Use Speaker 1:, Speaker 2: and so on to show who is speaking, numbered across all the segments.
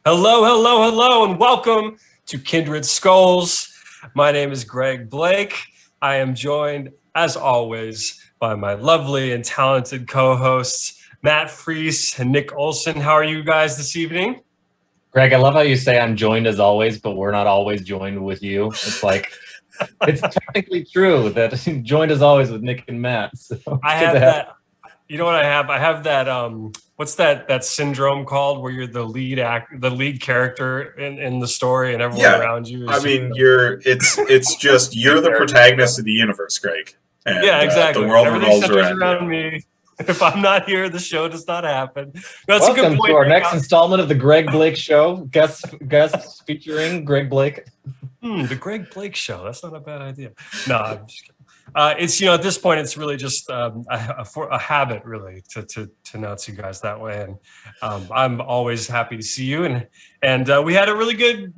Speaker 1: Hello, hello, hello, and welcome to Kindred Skulls. My name is Gregg Blake. I am joined, as always, by my lovely and talented co-hosts, Matt Freese and Nick Olson. How are you guys this evening?
Speaker 2: Greg, I love how you say I'm joined as always, but we're not always joined with you. It's like, it's technically true that joined as always with Nick and Matt. So
Speaker 1: I have that. You know what I have? I have that. What's that syndrome called? Where you're the lead character in the story, and everyone around you is.
Speaker 3: I mean, it's just you're the protagonist of the universe, Greg. And,
Speaker 1: yeah, exactly.
Speaker 3: The world
Speaker 1: Everything
Speaker 3: revolves
Speaker 1: centers
Speaker 3: around
Speaker 1: me. If I'm not here, the show does not happen.
Speaker 2: That's Welcome a good point, to our next installment of the Gregg Blake Show. Guests featuring Gregg Blake.
Speaker 1: The Gregg Blake Show. That's not a bad idea. No, I'm just kidding. It's at this point it's really just a habit really to announce you guys that way, and I'm always happy to see you, and we had a really good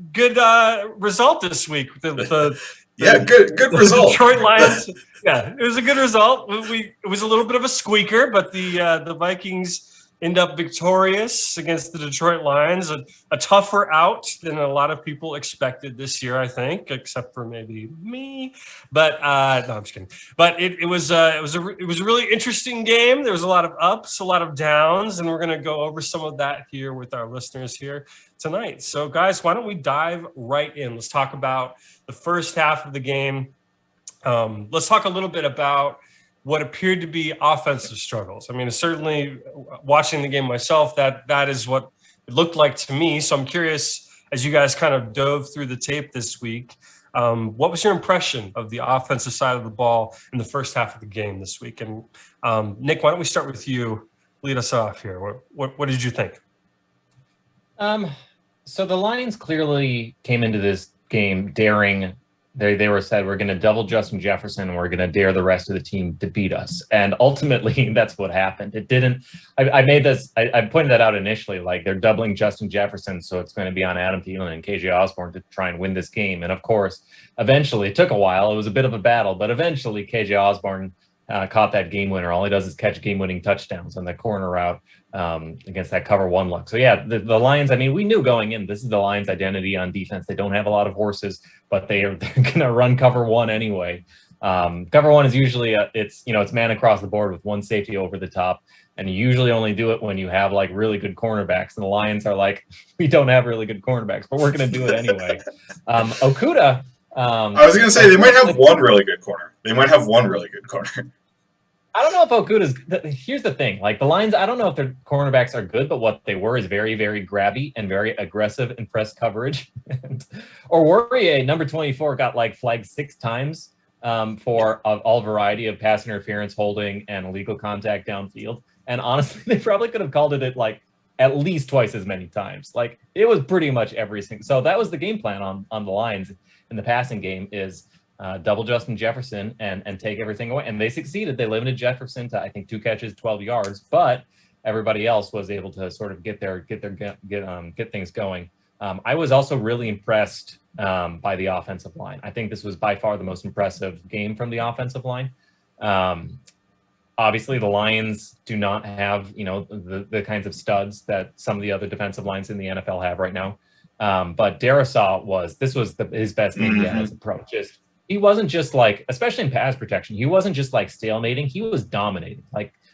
Speaker 1: result this week.
Speaker 3: Good result.
Speaker 1: Detroit Lions. Yeah, it was a good result. It was a little bit of a squeaker, but the Vikings end up victorious against the Detroit Lions. A tougher out than a lot of people expected this year, I think, except for maybe me. But no, I'm just kidding. But it was a really interesting game. There was a lot of ups, a lot of downs, and we're going to go over some of that here with our listeners here tonight. So, guys, why don't we dive right in? Let's talk about the first half of the game. Let's talk a little bit about what appeared to be offensive struggles. I mean, certainly watching the game myself, that is what it looked like to me. So I'm curious, as you guys kind of dove through the tape this week, what was your impression of the offensive side of the ball in the first half of the game this week? And Nick, why don't we start with you? Lead us off here. What did you think?
Speaker 2: So the Lions clearly came into this game daring. They were said, we're going to double Justin Jefferson and we're going to dare the rest of the team to beat us. And ultimately, that's what happened. It didn't. I pointed that out initially, like they're doubling Justin Jefferson, so it's going to be on Adam Thielen and KJ Osborne to try and win this game. And of course, eventually, it took a while. It was a bit of a battle, but eventually KJ Osborne caught that game winner. All he does is catch game-winning touchdowns on the corner route against that cover one look. So yeah, the Lions, I mean, we knew going in, this is the Lions' identity on defense. They don't have a lot of horses, but they're going to run cover one anyway. Cover one is usually it's man across the board with one safety over the top. And you usually only do it when you have like really good cornerbacks. And the Lions are like, we don't have really good cornerbacks, but we're going to do it anyway. Okudah,
Speaker 3: I was going to say, they might have one really good corner. I
Speaker 2: don't know if Okudah's. Here's the thing: like the Lions, I don't know if their cornerbacks are good, but what they were is very, very grabby and very aggressive in press coverage. Or number 24, got like flagged 6 times for all variety of pass interference, holding, and illegal contact downfield. And honestly, they probably could have called it like at least twice as many times. Like it was pretty much every single. So that was the game plan on the Lions in the passing game is. Double Justin Jefferson and take everything away. And they succeeded. They limited Jefferson to, I think, 2 catches, 12 yards, but everybody else was able to sort of get things going. I was also really impressed by the offensive line. I think this was by far the most impressive game from the offensive line. Obviously, the Lions do not have, the kinds of studs that some of the other defensive lines in the NFL have right now. But Darrisaw his best game yet as approach. He wasn't just like, especially in pass protection, he wasn't just like stalemating. He was dominating.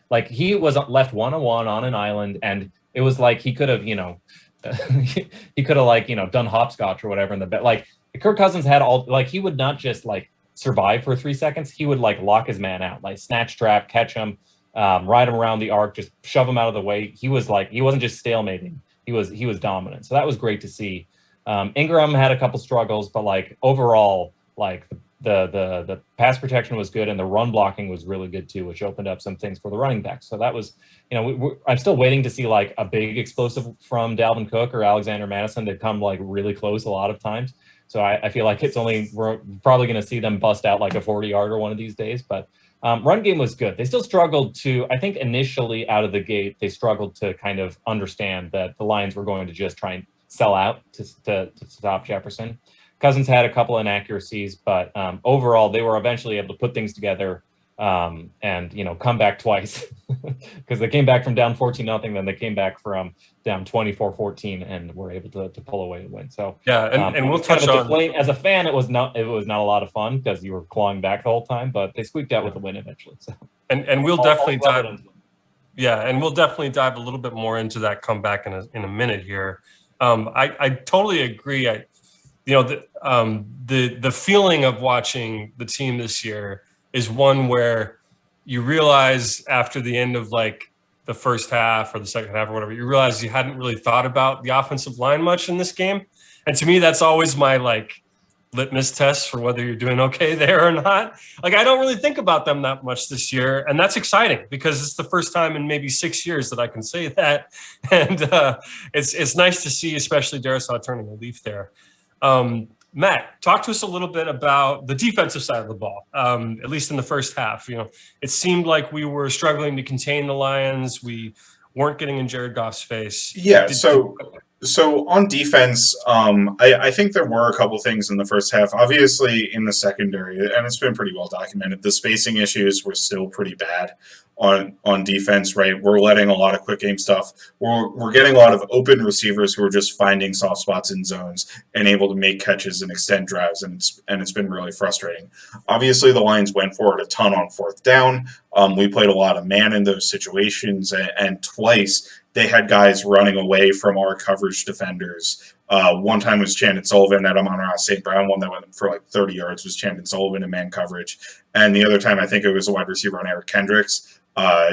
Speaker 2: Like he was left one-on-one on an island, and it was like he could have, done hopscotch or whatever in the bed. Like Kirk Cousins had he would not just like survive for 3 seconds. He would like lock his man out, like snatch trap, catch him, ride him around the arc, just shove him out of the way. He wasn't just stalemating. He was dominant. So that was great to see. Ingram had a couple struggles, but like overall, like the pass protection was good and the run blocking was really good too, which opened up some things for the running backs. So that was, I'm still waiting to see like a big explosive from Dalvin Cook or Alexander Madison. They've come like really close a lot of times. So I feel like we're probably going to see them bust out like a 40-yarder one of these days. But run game was good. They still struggled to, I think initially out of the gate, they struggled to kind of understand that the Lions were going to just try and sell out to stop Jefferson. Cousins had a couple inaccuracies, but overall, they were eventually able to put things together and come back twice because they came back from down 14-0, then they came back from down 24-14 and were able to pull away the win. So
Speaker 1: yeah, and we'll touch on
Speaker 2: as a fan, it was not a lot of fun because you were clawing back the whole time, but they squeaked out with the win eventually. So
Speaker 1: and we'll definitely dive. Yeah, and we'll definitely dive a little bit more into that comeback in a minute here. I totally agree. The feeling of watching the team this year is one where you realize after the end of like the first half or the second half or whatever, you realize you hadn't really thought about the offensive line much in this game. And to me, that's always my like litmus test for whether you're doing okay there or not. Like, I don't really think about them that much this year. And that's exciting because it's the first time in maybe 6 years that I can say that. And it's nice to see, especially Darisaw turning a leaf there. Matt, talk to us a little bit about the defensive side of the ball, at least in the first half. It seemed like we were struggling to contain the Lions. We weren't getting in Jared Goff's face.
Speaker 3: Yeah, so on defense, I think there were a couple things in the first half. Obviously, in the secondary, and it's been pretty well documented, the spacing issues were still pretty bad on defense, right? We're letting a lot of quick game stuff. We're getting a lot of open receivers who are just finding soft spots in zones and able to make catches and extend drives, and it's been really frustrating. Obviously, the Lions went for it a ton on fourth down. We played a lot of man in those situations, and twice they had guys running away from our coverage defenders. One time was Chandon Sullivan at Amon-Ra St. Brown. One that went for like 30 yards was Chandon Sullivan in man coverage. And the other time, I think it was a wide receiver on Eric Kendricks.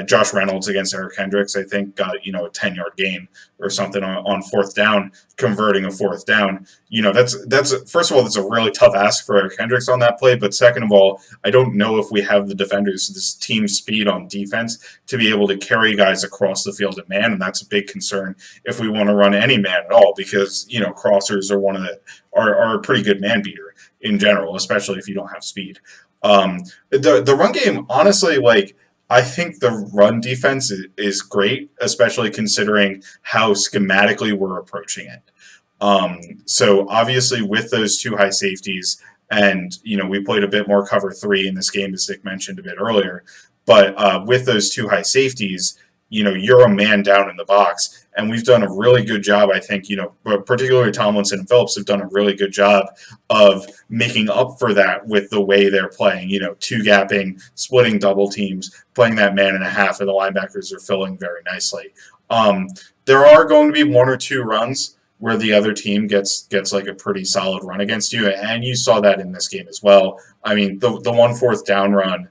Speaker 3: Josh Reynolds against Eric Kendricks, I think, got, a 10-yard gain or something on fourth down, converting a fourth down. That's first of all, that's a really tough ask for Eric Kendricks on that play. But second of all, I don't know if we have the defenders, this team speed on defense to be able to carry guys across the field at man. And that's a big concern if we want to run any man at all, because, crossers are a pretty good man beater in general, especially if you don't have speed. The run game, honestly, I think the run defense is great, especially considering how schematically we're approaching it. So obviously with those two high safeties, and we played a bit more cover 3 in this game, as Nick mentioned a bit earlier, but with those two high safeties, you're a man down in the box, and we've done a really good job, I think, but particularly Tomlinson and Phillips have done a really good job of making up for that with the way they're playing, two-gapping, splitting double teams, playing that man and a half, and the linebackers are filling very nicely. There are going to be one or two runs where the other team gets like a pretty solid run against you, and you saw that in this game as well. I mean, the one fourth down run,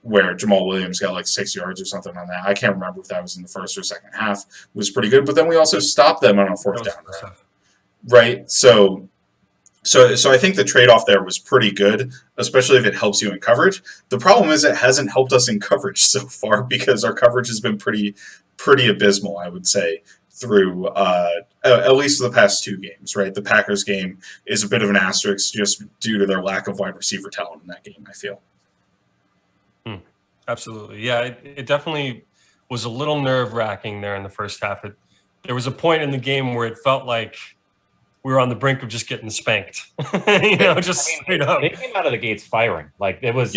Speaker 3: where Jamal Williams got like 6 yards or something on that. I can't remember if that was in the first or second half. Was pretty good, but then we also stopped them on a fourth down run, right? So I think the trade-off there was pretty good, especially if it helps you in coverage. The problem is it hasn't helped us in coverage so far because our coverage has been pretty abysmal, I would say, through at least the past 2 games, right? The Packers game is a bit of an asterisk just due to their lack of wide receiver talent in that game, I feel.
Speaker 1: Absolutely. Yeah, it definitely was a little nerve-wracking there in the first half. There was a point in the game where it felt like we were on the brink of just getting spanked, straight up.
Speaker 2: They came out of the gates firing. Like it was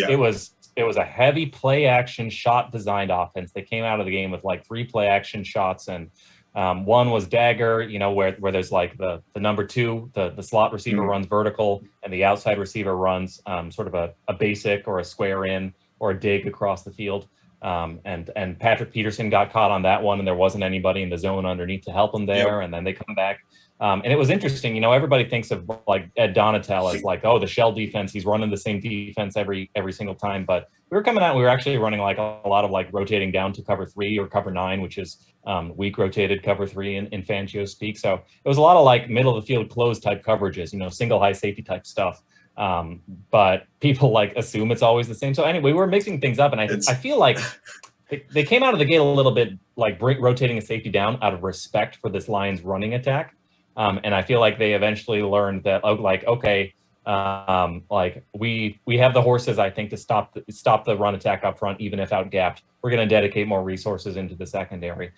Speaker 2: a heavy play action shot designed offense. They came out of the game with like 3 play action shots, and one was dagger, where there's like the number 2, the slot receiver runs vertical and the outside receiver runs sort of a basic or a square in or a dig across the field. And Patrick Peterson got caught on that one, and there wasn't anybody in the zone underneath to help him there. Yep. And then they come back. And it was interesting, everybody thinks of like Ed Donatel as like, oh, the shell defense, he's running the same defense every single time. But we were coming out, we were actually running like a lot of like rotating down to cover 3 or cover 9, which is weak rotated cover 3 in Fangio speak. So it was a lot of like middle of the field close type coverages, single high safety type stuff. But people like assume it's always the same. So anyway, we're mixing things up, and I feel like they came out of the gate a little bit like rotating a safety down out of respect for this Lions running attack. And I feel like they eventually learned that we have the horses, I think, to stop the run attack up front, even if outgapped. We're going to dedicate more resources into the secondary.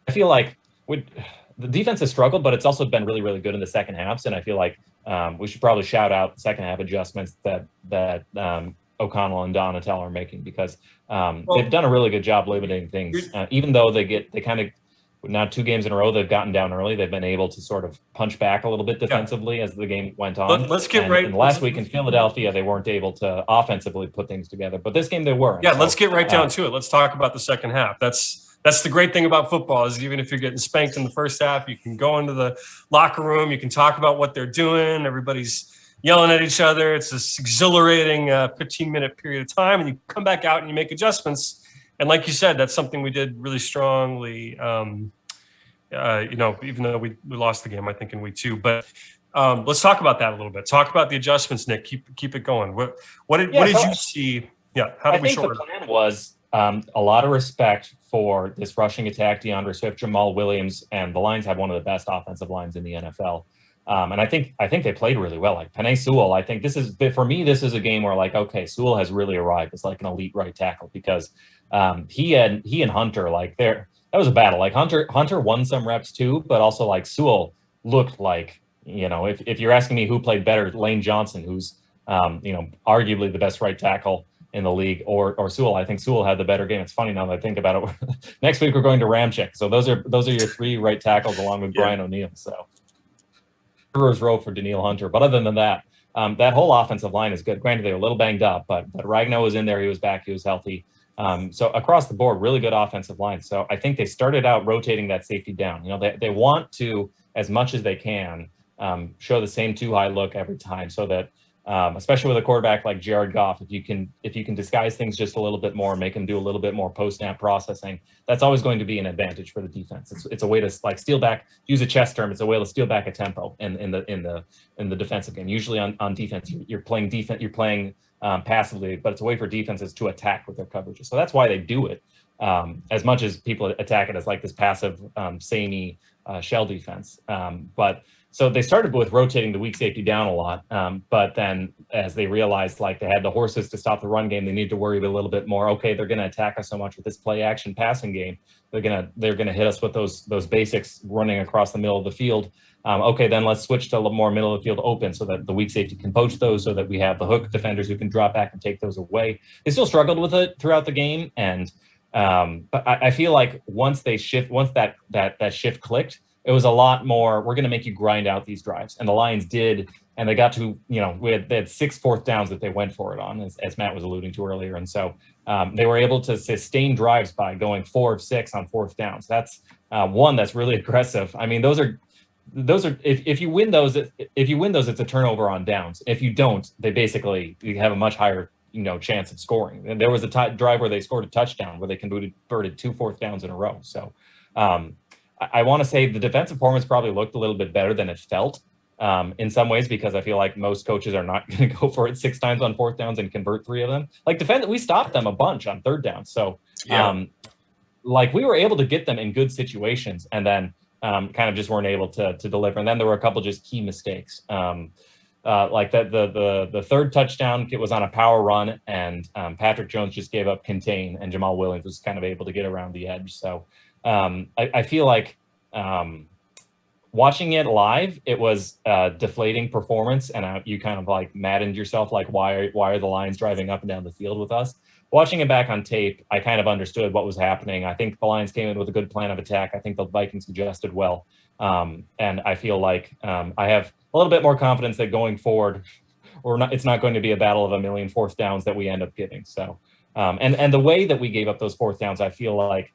Speaker 2: I feel like the defense has struggled, but it's also been really, really good in the second halves. And I feel like we should probably shout out the second half adjustments that O'Connell and Donatel are making, because they've done a really good job limiting things. Even though they kind of, now 2 games in a row, they've gotten down early. They've been able to sort of punch back a little bit defensively as the game went on.
Speaker 1: Let's get
Speaker 2: And last week in Philadelphia, they weren't able to offensively put things together. But this game they were.
Speaker 1: Yeah, so, let's get right down to it. Let's talk about the second half. That's the great thing about football, is even if you're getting spanked in the first half, you can go into the locker room, you can talk about what they're doing. Everybody's yelling at each other. It's this exhilarating 15-minute period of time, and you come back out and you make adjustments. And like you said, that's something we did really strongly. Even though we lost the game, I think in week 2, but let's talk about that a little bit. Talk about the adjustments, Nick. Keep it going. What did you see? Yeah, how did we shorten?
Speaker 2: I think the plan was a lot of respect for this rushing attack, DeAndre Swift, Jamal Williams, and the Lions have one of the best offensive lines in the NFL. And I think they played really well. Like Penei Sewell, I think this is a game where, like, okay, Sewell has really arrived as like an elite right tackle, because he and Hunter, like, that was a battle. Like Hunter won some reps too, but also like Sewell looked like, if you're asking me who played better, Lane Johnson, who's arguably the best right tackle in the league, or Sewell. I think Sewell had the better game. It's funny now that I think about it. Next week we're going to Ramchick, so those are your 3 right tackles along with Brian O'Neill. So row for Danielle Hunter. But other than that, that whole offensive line is good. Granted, they're a little banged up, but Ragnow was in there. He was back. He was healthy. So across the board, really good offensive line. So I think they started out rotating that safety down. They want to, as much as they can, show the same 2 high look every time, so that especially with a quarterback like Jared Goff, if you can disguise things just a little bit more, make him do a little bit more post-snap processing, that's always going to be an advantage for the defense. It's a way to, like, steal back, use a chess term, it's a way to steal back a tempo in the defensive game. Usually on defense, you're playing passively, but it's a way for defenses to attack with their coverages. So that's why they do it. As much as people attack it as like this passive, samey shell defense. So they started with rotating the weak safety down a lot, but then as they realized, like, they had the horses to stop the run game, they need to worry a little bit more. Okay, they're going to attack us so much with this play action passing game. They're gonna hit us with those basics running across the middle of the field. Okay, then let's switch to a little more middle of the field open, so that the weak safety can poach those, so that we have the hook defenders who can drop back and take those away. They still struggled with it throughout the game, and but I feel like once that shift clicked, it was a lot more, we're going to make you grind out these drives. And the Lions did, and they got to, they had 6 fourth downs that they went for it on, as Matt was alluding to earlier. And so they were able to sustain drives by going 4 of 6 on 4th downs. That's that's really aggressive. I mean, those are if you win those, it's a turnover on downs. If you don't, you have a much higher chance of scoring. And there was a drive where they scored a touchdown where they converted 2 4th downs in a row. So I want to say the defensive performance probably looked a little bit better than it felt in some ways, because I feel like most coaches are not going to go for it 6 times on 4th downs and convert 3 of them. Like, we stopped them a bunch on 3rd down. So we were able to get them in good situations, and then kind of just weren't able to deliver. And then there were a couple just key mistakes. Like the 3rd touchdown, it was on a power run, and Patrick Jones just gave up contain, and Jamal Williams was kind of able to get around the edge. So I feel like watching it live, it was a deflating performance, and you kind of like maddened yourself, like, why are the Lions driving up and down the field with us? Watching it back on tape, I kind of understood what was happening. I think the Lions came in with a good plan of attack. I think the Vikings adjusted well. And I feel like I have a little bit more confidence that going forward, it's not going to be a battle of a million 4th downs that we end up getting. So, and the way that we gave up those 4th downs, I feel like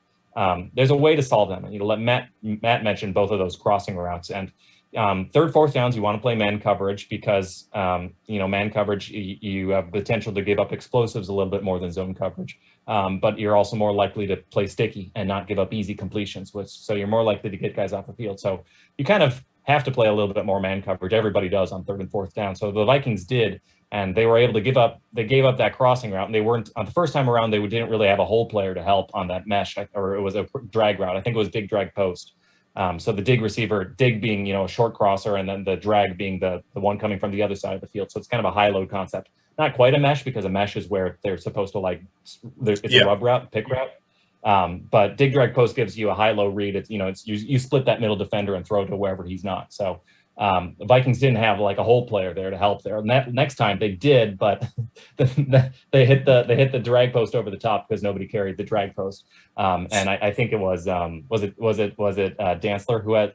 Speaker 2: there's a way to solve them. Let Matt mention both of those crossing routes, and 3rd, 4th downs, you want to play man coverage, because man coverage, you have potential to give up explosives a little bit more than zone coverage, but you're also more likely to play sticky and not give up easy completions, so you're more likely to get guys off the field. So you kind of have to play a little bit more man coverage. Everybody does on 3rd and 4th down. So the Vikings did, and they were able to give up that crossing route, and they weren't, on the first time around, they didn't really have a hole player to help on that mesh, or it was a drag route. I think it was dig, drag, post. So the dig receiver, dig being, a short crosser, and then the drag being the one coming from the other side of the field. So it's kind of a high load concept. Not quite a mesh, because a mesh is where they're supposed to it's a rub route, pick route. But dig, drag, post gives you a high low read. It's, you split that middle defender and throw to wherever he's not. So The Vikings didn't have like a whole player there to help there. And that next time they did, but they hit the drag post over the top because nobody carried the drag post. And I think it was Dantzler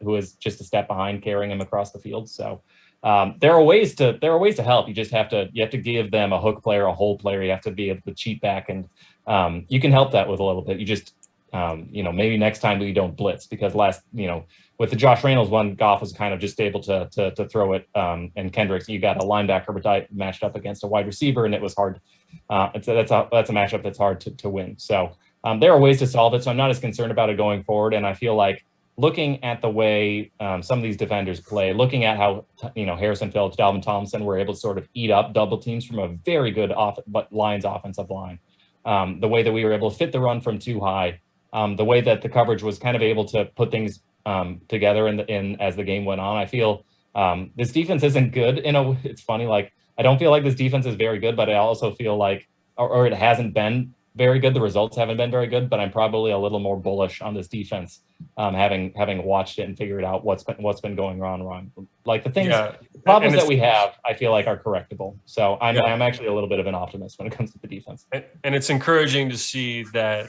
Speaker 2: who was just a step behind carrying him across the field. So there are ways to help. You just have to give them a hook player, a hole player. You have to be able to cheat back, and you can help that with a little bit. You just maybe next time we don't blitz, because with the Josh Reynolds one, Goff was kind of just able to throw it. And Kendricks, you got a linebacker matched up against a wide receiver, and it was hard. That's a matchup that's hard to win. So there are ways to solve it. So I'm not as concerned about it going forward. And I feel like looking at the way some of these defenders play, looking at how Harrison Phillips, Dalvin Tomlinson were able to sort of eat up double teams from a very good Lions offensive line, the way that we were able to fit the run from too high, the way that the coverage was kind of able to put things together in as the game went on. I feel this defense isn't good. It's funny, like I don't feel like this defense is very good, but I also feel like, or it hasn't been very good. The results haven't been very good, but I'm probably a little more bullish on this defense, having watched it and figured out what's been going wrong. Like the problems that we have, I feel like are correctable. So I'm actually a little bit of an optimist when it comes to the defense.
Speaker 1: And it's encouraging to see that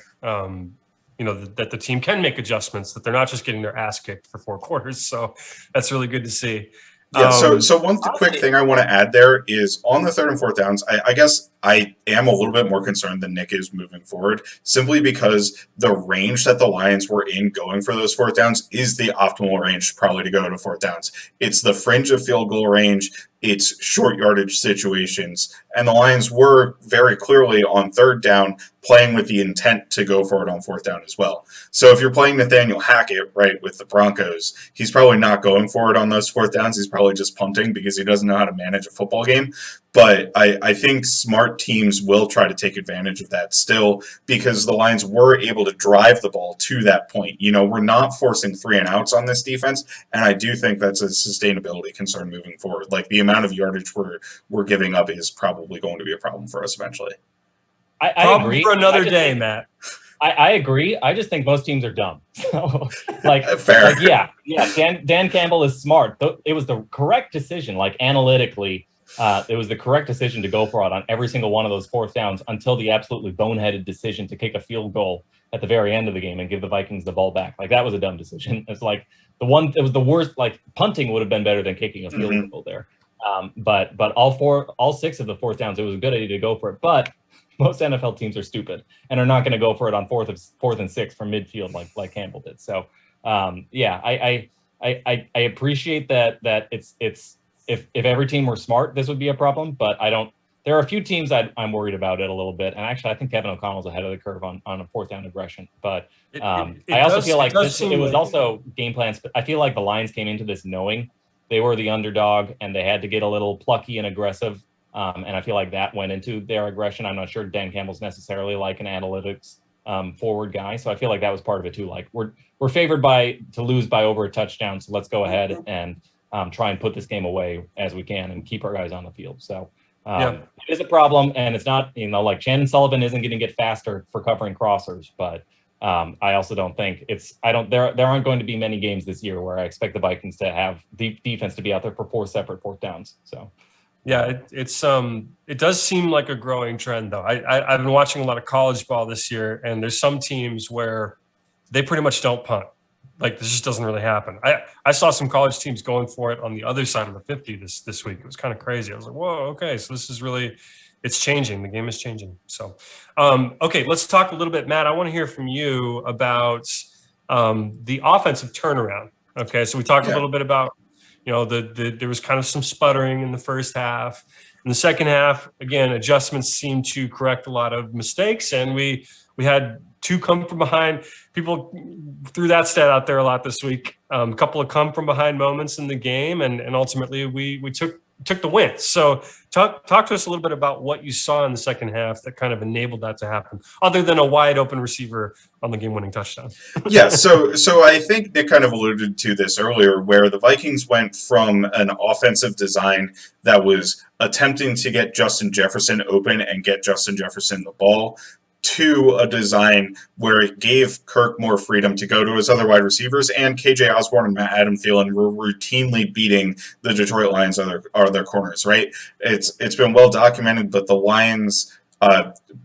Speaker 1: that the team can make adjustments, that they're not just getting their ass kicked for 4 quarters. So that's really good to see.
Speaker 3: Yeah, so one quick thing I want to add there is on the 3rd and 4th downs, I guess I am a little bit more concerned than Nick is moving forward, simply because the range that the Lions were in going for those 4th downs is the optimal range probably to go to 4th downs. It's the fringe of field goal range, it's short yardage situations, and the Lions were very clearly on 3rd down playing with the intent to go for it on 4th down as well. So if you're playing Nathaniel Hackett, right, with the Broncos, he's probably not going for it on those 4th downs. He's probably just punting because he doesn't know how to manage a football game. But I think smart teams will try to take advantage of that still, because the Lions were able to drive the ball to that point. We're not forcing 3 and outs on this defense, and I do think that's a sustainability concern moving forward. Like the amount of yardage we're giving up is probably going to be a problem for us eventually.
Speaker 2: I agree.
Speaker 1: For another day, Matt.
Speaker 2: I agree. I just think most teams are dumb. So,
Speaker 3: fair.
Speaker 2: Dan Campbell is smart. It was the correct decision. Like analytically, it was the correct decision to go for it on every single one of those 4th downs until the absolutely boneheaded decision to kick a field goal at the very end of the game and give the Vikings the ball back. Like that was a dumb decision. It's like it was the worst. Like punting would have been better than kicking a field goal there. But all 6 of the 4th downs, it was a good idea to go for it. But most NFL teams are stupid and are not going to go for it on 4th and 6 from midfield like Campbell did. So I appreciate that it's if every team were smart, this would be a problem. But I don't. There are a few teams I'm worried about it a little bit, and actually I think Kevin O'Connell's ahead of the curve on a 4th down aggression. But I also feel like it was also game plans. I feel like the Lions came into this knowing they were the underdog and they had to get a little plucky and aggressive. And I feel like that went into their aggression. I'm not sure Dan Campbell's necessarily like an analytics forward guy. So I feel like that was part of it too. Like we're favored to lose by over a touchdown. So let's go ahead and try and put this game away as we can and keep our guys on the field. So it is a problem, and it's not, like Shannon Sullivan isn't going to get faster for covering crossers, but I also don't think there aren't going to be many games this year where I expect the Vikings to have the defense to be out there for 4 separate 4th downs. So.
Speaker 1: Yeah, it does seem like a growing trend, though. I've been watching a lot of college ball this year, and there's some teams where they pretty much don't punt. Like this just doesn't really happen. I saw some college teams going for it on the other side of the 50 this week. It was kind of crazy. I was like, whoa, okay, so this is really, it's changing. The game is changing. So, okay, let's talk a little bit, Matt. I want to hear from you about the offensive turnaround. Okay, so we talked a little bit about. There was kind of some sputtering in the first half. In the second half, again, adjustments seemed to correct a lot of mistakes, and we had 2 come from behind. People threw that stat out there a lot this week. A couple of come from behind moments in the game, and ultimately we took the win. So talk to us a little bit about what you saw in the second half that kind of enabled that to happen, other than a wide open receiver on the game-winning touchdown.
Speaker 3: Yeah, so I think Nick kind of alluded to this earlier, where the Vikings went from an offensive design that was attempting to get Justin Jefferson open and get Justin Jefferson the ball, to a design where it gave Kirk more freedom to go to his other wide receivers, and KJ Osborne and Adam Thielen were routinely beating the Detroit Lions are their corners, right? It's been well documented, but the Lions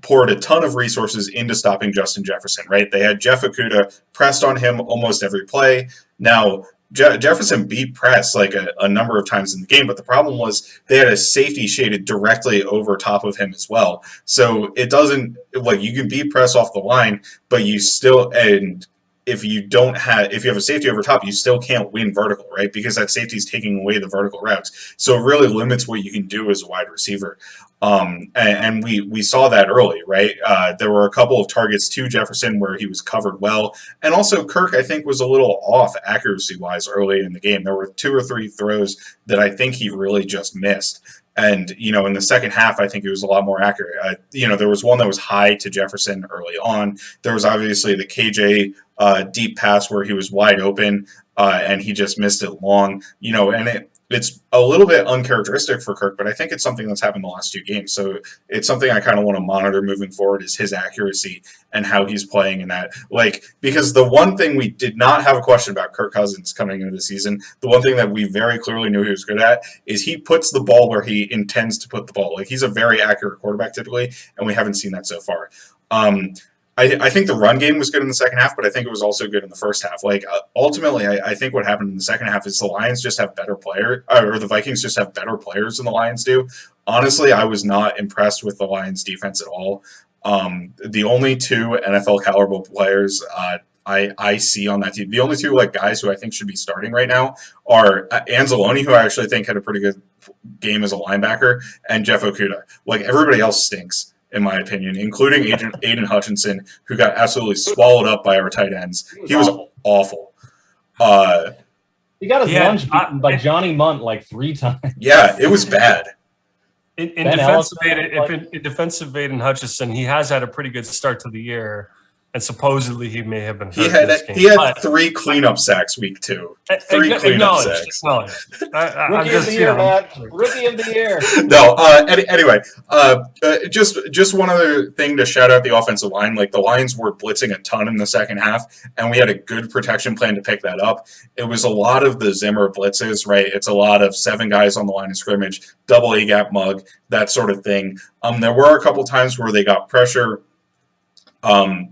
Speaker 3: poured a ton of resources into stopping Justin Jefferson, right? They had Jeff Okudah pressed on him almost every play. Now, Jefferson beat press like a number of times in the game, but the problem was they had a safety shaded directly over top of him as well. So it doesn't, like, you can beat press off the line, but you still, and if you have a safety over top, you still can't win vertical, right? Because that safety is taking away the vertical routes. So it really limits what you can do as a wide receiver. And we saw that early, right? There were a couple of targets to Jefferson where he was covered well. And also Kirk, I think, was a little off accuracy-wise early in the game. There were 2 or 3 throws that I think he really just missed. And, in the second half, I think it was a lot more accurate. There was one that was high to Jefferson early on. There was obviously the KJ deep pass where he was wide open and he just missed it long, and it's a little bit uncharacteristic for Kirk, but I think it's something that's happened the last 2 games. So it's something I kind of want to monitor moving forward is his accuracy and how he's playing in that. Because the one thing we did not have a question about Kirk Cousins coming into the season, the one thing that we very clearly knew he was good at is he puts the ball where he intends to put the ball. He's a very accurate quarterback typically, and we haven't seen that so far. I think the run game was good in the second half, but I think it was also good in the first half. Ultimately, I think what happened in the second half is the Lions just have better players, or the Vikings just have better players than the Lions do. Honestly, I was not impressed with the Lions defense at all. The only 2 NFL caliber players I see on that team, the only 2 guys who I think should be starting right now are Anzalone, who I actually think had a pretty good game as a linebacker, and Jeff Okudah. Everybody else stinks, in my opinion, including Aiden Hutchinson, who got absolutely swallowed up by our tight ends. He was awful.
Speaker 2: He got his lunch beaten by Johnny Munt 3 times.
Speaker 3: Yeah, it was bad.
Speaker 1: In defensive Aiden Hutchinson, he has had a pretty good start to the year. And supposedly he may have been hurt.
Speaker 3: He had 3 cleanup sacks week 2. 3 cleanup sacks.
Speaker 2: Rookie of the year, Matt. Rookie of the year.
Speaker 3: No. Anyway, just one other thing to shout out the offensive line. The Lions were blitzing a ton in the second half, and we had a good protection plan to pick that up. It was a lot of the Zimmer blitzes, right? It's a lot of 7 guys on the line of scrimmage, double A gap mug, that sort of thing. There were a couple times where they got pressure.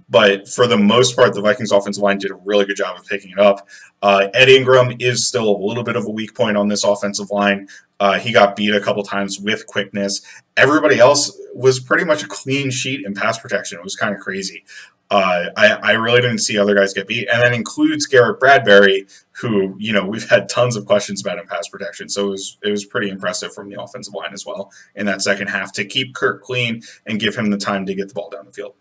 Speaker 3: But for the most part, the Vikings offensive line did a really good job of picking it up. Ed Ingram is still a little bit of a weak point on this offensive line. He got beat a couple times with quickness. Everybody else was pretty much a clean sheet in pass protection. It was kind of crazy. I really didn't see other guys get beat. And that includes Garrett Bradbury, who, we've had tons of questions about in pass protection. So it was pretty impressive from the offensive line as well in that second half to keep Kirk clean and give him the time to get the ball down the field.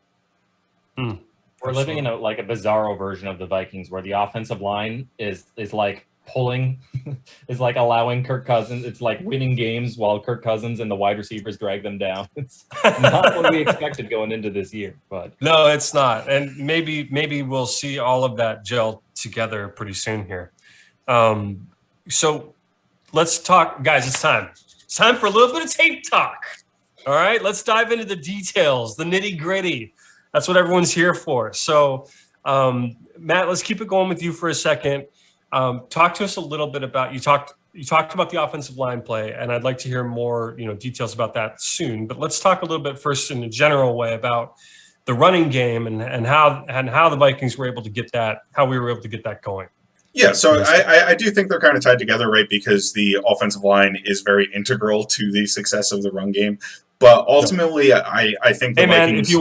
Speaker 2: We're living in a bizarro version of the Vikings where the offensive line is pulling, is allowing Kirk Cousins. It's winning games while Kirk Cousins and the wide receivers drag them down. It's not what we expected going into this year. But no,
Speaker 1: it's not. And maybe we'll see all of that gel together pretty soon here. So let's talk, guys. It's time. It's time for a little bit of tape talk. All right, let's dive into the details, the nitty gritty. That's what everyone's here for. So, Matt, let's keep it going with you for a second. Talk to us a little bit about you talked about the offensive line play, and I'd like to hear more, details about that soon. But let's talk a little bit first in a general way about the running game and how the Vikings were able to get that, how we were able to get that going.
Speaker 3: Yeah, so I do think they're kind of tied together, right? Because the offensive line is very integral to the success of the run game. But ultimately, I think the Vikings.
Speaker 1: If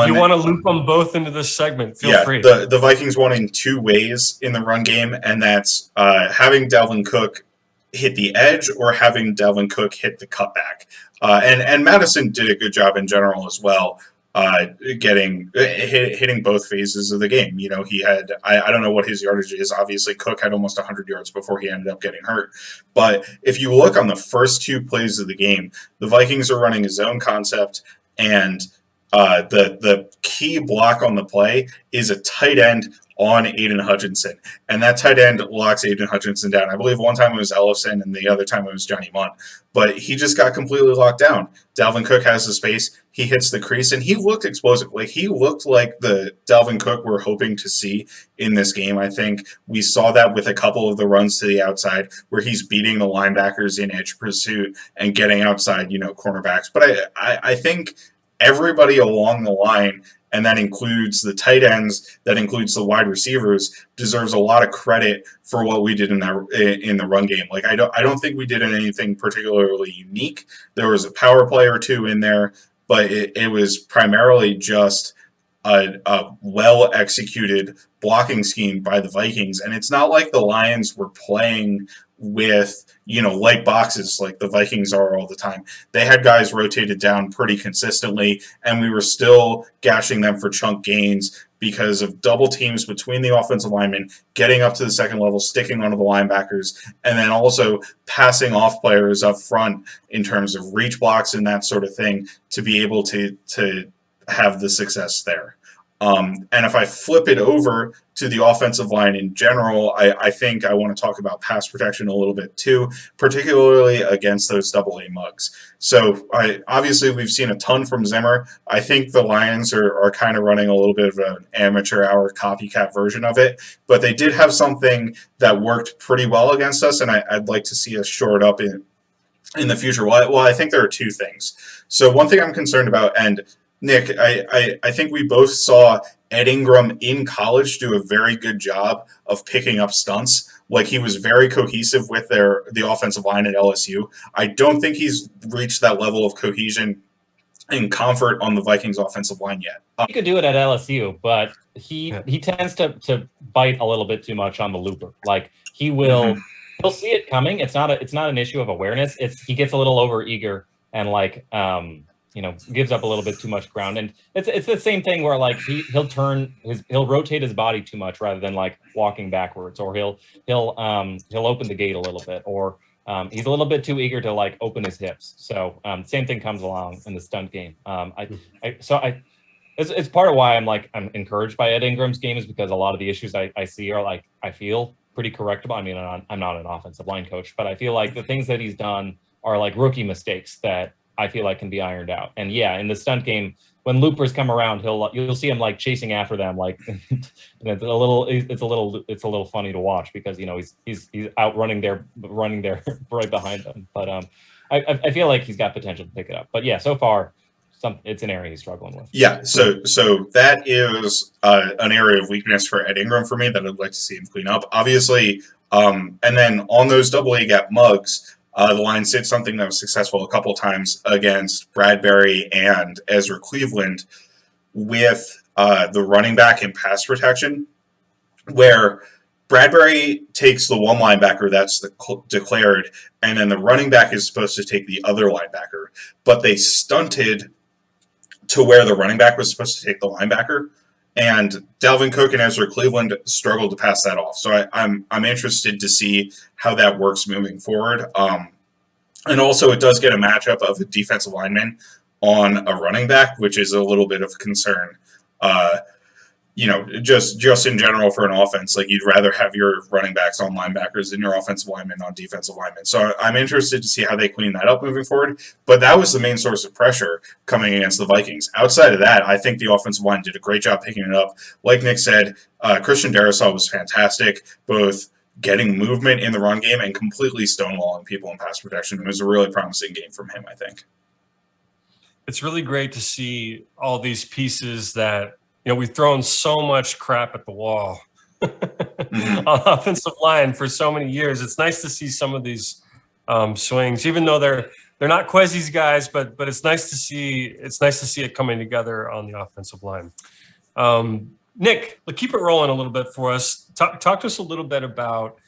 Speaker 1: you want to loop them both into this segment, feel free.
Speaker 3: The Vikings won in 2 ways in the run game, and that's having Dalvin Cook hit the edge or having Dalvin Cook hit the cutback. And Madison did a good job in general as well, hitting both phases of the game. He had, I don't know what his yardage is. Obviously, Cook had almost 100 yards before he ended up getting hurt. But if you look on the first 2 plays of the game, the Vikings are running a zone concept, and the key block on the play is a tight end on Aiden Hutchinson. And that tight end locks Aiden Hutchinson down. I believe one time it was Olson and the other time it was Johnny Munt. But he just got completely locked down. Dalvin Cook has the space. He hits the crease, and he looked explosive. Like, he looked like the Dalvin Cook we're hoping to see in this game. I think we saw that with a couple of the runs to the outside where he's beating the linebackers in edge pursuit and getting outside, cornerbacks. But I think everybody along the line, and that includes the tight ends, that includes the wide receivers, deserves a lot of credit for what we did in the run game. Like, I don't think we did anything particularly unique. There was a power play or two in there, but it was primarily just a well-executed blocking scheme by the Vikings. And it's not like the Lions were playing with, light boxes like the Vikings are all the time. They had guys rotated down pretty consistently, and we were still gashing them for chunk gains because of double teams between the offensive linemen, getting up to the second level, sticking onto the linebackers, and then also passing off players up front in terms of reach blocks and that sort of thing to be able to have the success there. And if I flip it over to the offensive line in general, I think I want to talk about pass protection a little bit too, particularly against those double-A mugs. So obviously we've seen a ton from Zimmer. I think the Lions are kind of running a little bit of an amateur hour copycat version of it, but they did have something that worked pretty well against us, and I'd like to see us shore it up in the future. Well, I think there are two things. So one thing I'm concerned about, and Nick, I think we both saw Ed Ingram in college do a very good job of picking up stunts. Like, he was very cohesive with the offensive line at LSU. I don't think he's reached that level of cohesion and comfort on the Vikings offensive line yet.
Speaker 2: He could do it at LSU, but he tends to bite a little bit too much on the looper. Like, he will he'll see it coming. It's not an issue of awareness. He gets a little overeager and gives up a little bit too much ground. And it's the same thing where like he'll rotate his body too much rather than like walking backwards, or he'll open the gate a little bit, or he's a little bit too eager to like open his hips. So same thing comes along in the stunt game. It's part of why I'm encouraged by Ed Ingram's game, is because a lot of the issues I see are like, I feel pretty correctable. I mean, I'm not an offensive line coach, but I feel like the things that he's done are like rookie mistakes that I feel like can be ironed out. And yeah, in the stunt game, when loopers come around, you'll see him like chasing after them, like and it's a little funny to watch because he's out running there right behind them. But I feel like he's got potential to pick it up. But yeah, so far it's an area he's struggling with.
Speaker 3: Yeah, so that is an area of weakness for Ed Ingram for me that I'd like to see him clean up. Obviously, and then on those double-A gap mugs, the Lions did something that was successful a couple of times against Bradbury and Ezra Cleveland with the running back in pass protection, where Bradbury takes the one linebacker that's declared, and then the running back is supposed to take the other linebacker, but they stunted to where the running back was supposed to take the linebacker, and Dalvin Cook and Ezra Cleveland struggled to pass that off. So I'm interested to see how that works moving forward. And also, it does get a matchup of a defensive lineman on a running back, which is a little bit of a concern. Just in general for an offense, like, you'd rather have your running backs on linebackers than your offensive linemen on defensive linemen. So I'm interested to see how they clean that up moving forward. But that was the main source of pressure coming against the Vikings. Outside of that, I think the offensive line did a great job picking it up. Like Nick said, Christian Darrisaw was fantastic, both getting movement in the run game and completely stonewalling people in pass protection. It was a really promising game from him, I think.
Speaker 1: It's really great to see all these pieces that we've thrown so much crap at the wall on offensive line for so many years. It's nice to see some of these swings, even though they're not Quezzy's guys, but it's nice to see it coming together on the offensive line. Nick, keep it rolling a little bit for us. Talk to us a little bit about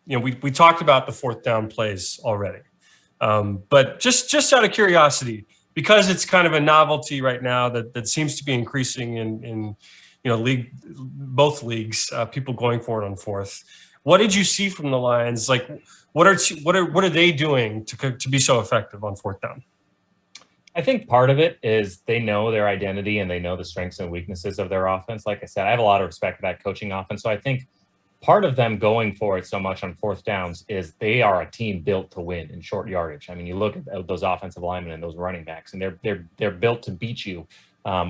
Speaker 1: we talked about the fourth down plays already, but just out of curiosity, because it's kind of a novelty right now that seems to be increasing in both leagues, people going for it on fourth. What did you see from the Lions? Like, what are they doing to be so effective on fourth down?
Speaker 2: I think part of it is they know their identity and they know the strengths and weaknesses of their offense. Like I said, I have a lot of respect for that coaching offense. So I think part of them going for it so much on fourth downs is they are a team built to win in short yardage. I mean, you look at those offensive linemen and those running backs, and they're built to beat you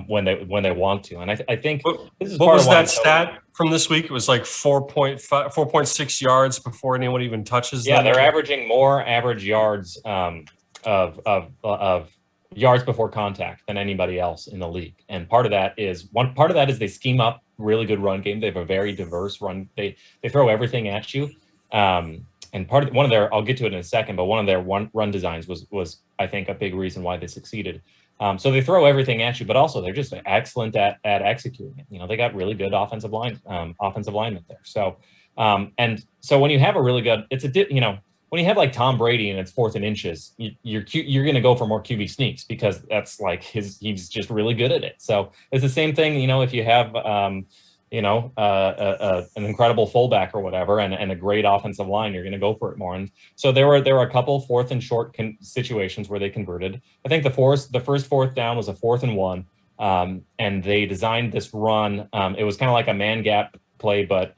Speaker 2: when they want to. And I think this is
Speaker 1: what
Speaker 2: part
Speaker 1: was
Speaker 2: of why
Speaker 1: that stat from this week? It was like 4.6 yards before anyone even touches them.
Speaker 2: Yeah, they're averaging more average yards of yards before contact than anybody else in the league. And part of that is they scheme up really good run game. They have a very diverse run. They throw everything at you. And one of their, I'll get to it in a second, but one of their run designs was I think a big reason why they succeeded. So they throw everything at you, but also they're just excellent at executing it. You know, they got really good offensive linemen there. So and so when you have a really good, when you have like Tom Brady and it's 4th and inches, you're going to go for more QB sneaks because that's like he's just really good at it. So it's the same thing, you know, if you have, an incredible fullback or whatever, and a great offensive line, you're going to go for it more. And so there were a couple 4th and short situations where they converted. I think the first 4th down was a 4th and 1. And they designed this run. It was kind of like a man gap play, but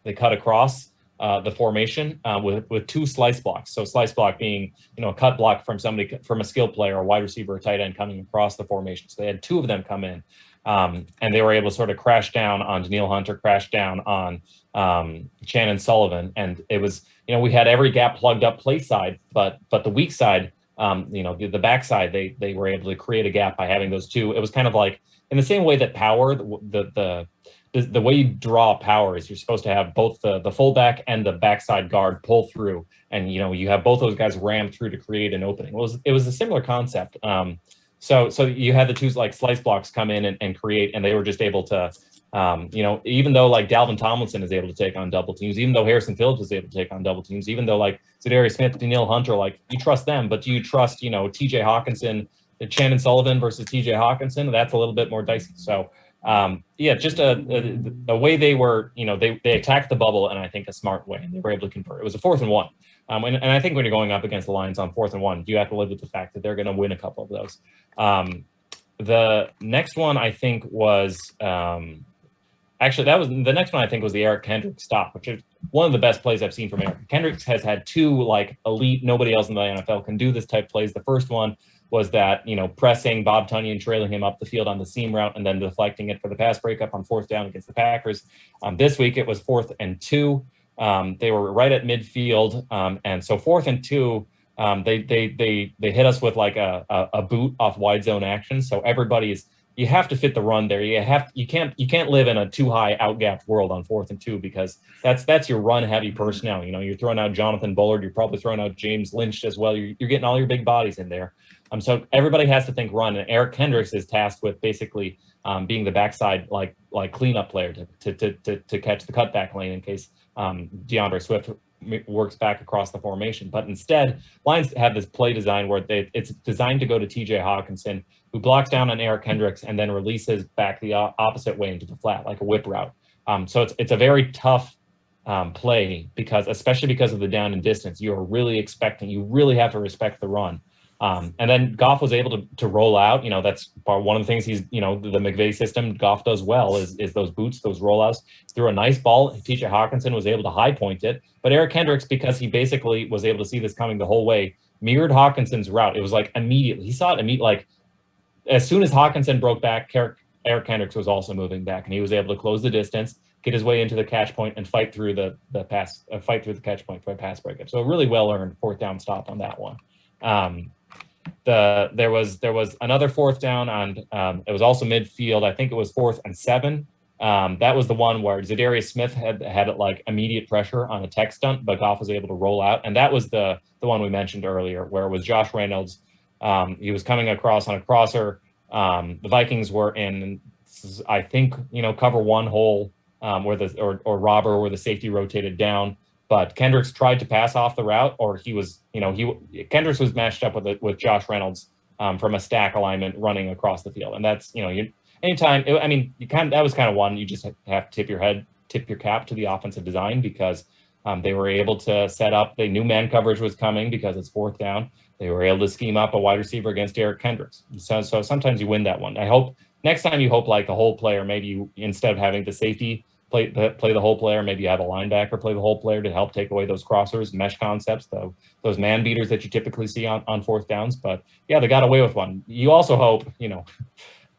Speaker 2: they cut across the formation with 2 slice blocks. So slice block being, a cut block from a skill player, a wide receiver, a tight end coming across the formation. So they had 2 of them come in, and they were able to sort of crash down on Danielle Hunter, crash down on Shannon Sullivan. And it was, we had every gap plugged up play side, but the weak side, the backside, they were able to create a gap by having those 2. It was kind of like in the same way that power, the way you draw power is you're supposed to have both the fullback and the backside guard pull through, and you have both those guys ram through to create an opening. It was a similar concept. So you had the 2 like slice blocks come in and create, and they were just able to, even though like Dalvin Tomlinson is able to take on double teams, even though Harrison Phillips is able to take on double teams, even though like Zadarius Smith, Danielle Hunter, like you trust them, but do you trust TJ Hawkinson, Shannon Sullivan versus TJ Hawkinson? That's a little bit more dicey. So. Just the way they were, they attacked the bubble, and I think a smart way, and they were able to convert. It was a 4th and 1. And I think when you're going up against the Lions on 4th and 1, you have to live with the fact that they're going to win a couple of those. The next one I think was, the next one I think was the Eric Kendricks stop, which is one of the best plays I've seen from Eric. Kendricks has had 2 like elite, nobody else in the NFL can do this type plays. The first one was that, pressing Bob Tunyon, trailing him up the field on the seam route, and then deflecting it for the pass breakup on 4th down against the Packers. This week it was 4th and 2. They were right at midfield. And so 4th and 2, they hit us with like a boot off wide zone action. So you have to fit the run there. You can't live in a too high outgapped world on 4th and 2, because that's your run heavy personnel. You're throwing out Jonathan Bullard. You're probably throwing out James Lynch as well. You're getting all your big bodies in there. So everybody has to think run, and Eric Kendricks is tasked with basically being the backside like cleanup player to catch the cutback lane in case DeAndre Swift works back across the formation. But instead, Lions have this play design where it's designed to go to TJ Hawkinson, who blocks down on Eric Kendricks and then releases back the opposite way into the flat like a whip route. So it's a very tough play especially because of the down and distance. You really have to respect the run. And then Goff was able to roll out. That's one of the things the McVay system Goff does well is those boots, those rollouts. Threw a nice ball. TJ Hawkinson was able to high point it, but Eric Kendricks, because he basically was able to see this coming the whole way, mirrored Hawkinson's route. It was like immediately he saw it like as soon as Hawkinson broke back, Eric Kendricks was also moving back, and he was able to close the distance, get his way into the catch point, and fight through the catch point for a pass breakup. So a really well earned 4th down stop on that one. There was another 4th down on it was also midfield. I think it was 4th and 7. That was the one where Zadarius Smith had like immediate pressure on a tech stunt, but Goff was able to roll out. And that was the one we mentioned earlier, where it was Josh Reynolds. He was coming across on a crosser. The Vikings were in, I think, cover 1 hole where robber where the safety rotated down. But Kendricks tried to pass off the route, or Kendricks was matched up with Josh Reynolds from a stack alignment running across the field. And that's, anytime, that was kind of one you just have to tip your cap to the offensive design, because They were able to set up, they knew man coverage was coming because it's fourth down. They were able to scheme up a wide receiver against Eric Kendricks. So sometimes you win that one. I hope next time you hope like the whole player, maybe you, instead of having the safety play the whole player, maybe you have a linebacker play the whole player to help take away those crossers, mesh concepts, those man beaters that you typically see on fourth downs. But yeah, they got away with one. You also hope,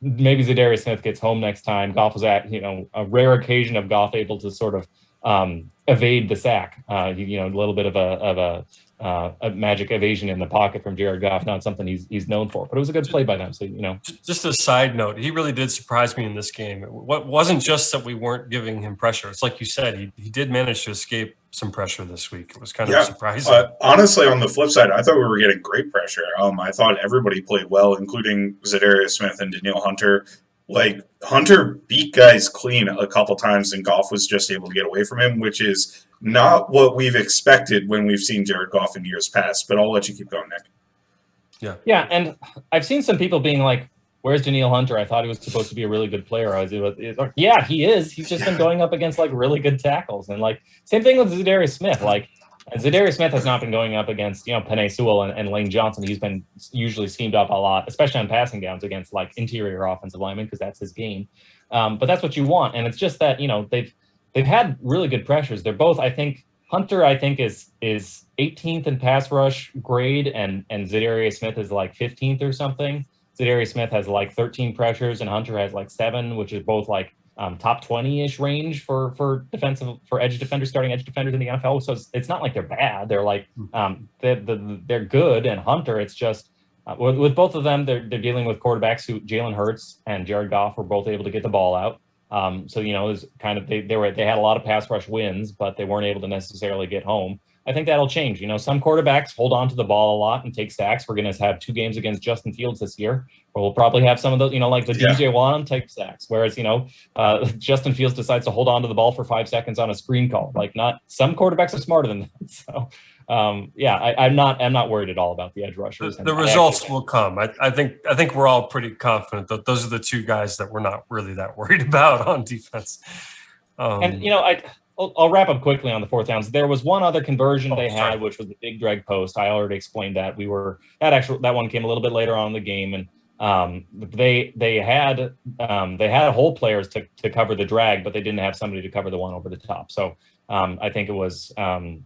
Speaker 2: maybe Zadarius Smith gets home next time. Goff was at, a rare occasion of Goff able to sort of evade the sack. A little bit of a magic evasion in the pocket from Jared Goff, not something he's known for, but it was a good play by them. So,
Speaker 1: just a side note, he really did surprise me in this game. It wasn't just that we weren't giving him pressure. It's like you said, he did manage to escape some pressure this week. It was kind of surprising.
Speaker 3: Honestly, on the flip side, I thought we were getting great pressure. I thought everybody played well, including Zadarius Smith and Danielle Hunter. Like, Hunter beat guys clean a couple times, and Goff was just able to get away from him, which is not what we've expected when we've seen Jared Goff in years past. But I'll let you keep going, Nick.
Speaker 2: Yeah, and I've seen some people being like, where's Danielle Hunter? I thought he was supposed to be a really good player. Yeah, he is. He's just been going up against, like, really good tackles. And, like, same thing with Zadarius Smith. Like, Zadarius Smith has not been going up against, Penei Sewell and Lane Johnson. He's been usually schemed up a lot, especially on passing downs against, like, interior offensive linemen, because that's his game. But that's what you want. And it's just that, they've had really good pressures. They're both, I think, Hunter, is 18th in pass rush grade, and Zadarius Smith is like 15th or something. Zadarius Smith has like 13 pressures, and Hunter has like 7, which is both like top 20-ish range for edge defenders, starting edge defenders in the NFL. So it's not like they're bad. They're like they're good. And Hunter, it's just with both of them, they're dealing with quarterbacks who Jalen Hurts and Jared Goff were both able to get the ball out. So it was kind of they had a lot of pass rush wins, but they weren't able to necessarily get home. I think that'll change. Some quarterbacks hold on to the ball a lot and take sacks. We're going to have 2 games against Justin Fields this year, where we'll probably have some of those, like the DJ Wan type sacks, whereas, Justin Fields decides to hold on to the ball for 5 seconds on a screen call. Like, not some quarterbacks are smarter than that. So, I'm not worried at all about the edge rushers.
Speaker 1: The results will come. I think we're all pretty confident that those are the 2 guys that we're not really that worried about on defense.
Speaker 2: I'll wrap up quickly on the fourth downs. There was one other conversion they had, which was the big drag post. I already explained that. That one came a little bit later on in the game, and they had whole players to cover the drag, but they didn't have somebody to cover the one over the top. So I think it was Dantzler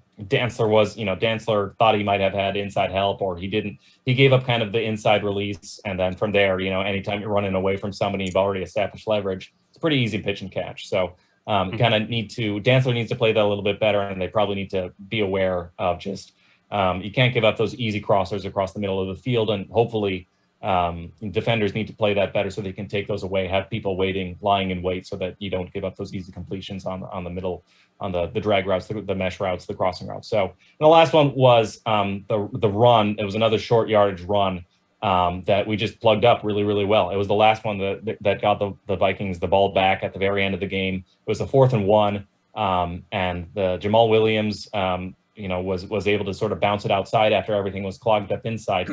Speaker 2: thought he might have had inside help, or he didn't. He gave up kind of the inside release, and then from there, anytime you're running away from somebody, you've already established leverage. It's a pretty easy pitch and catch. So. You kind of Dantzler needs to play that a little bit better, and they probably need to be aware of just you can't give up those easy crossers across the middle of the field, and hopefully defenders need to play that better so they can take those away, have people lying in wait so that you don't give up those easy completions on the middle, on the drag routes, the mesh routes, the crossing routes. So the last one was the run. It was another short yardage run. That we just plugged up really, really well. It was the last one that got the Vikings the ball back at the very end of the game. It was a 4th and 1, and the Jamal Williams, was able to sort of bounce it outside after everything was clogged up inside.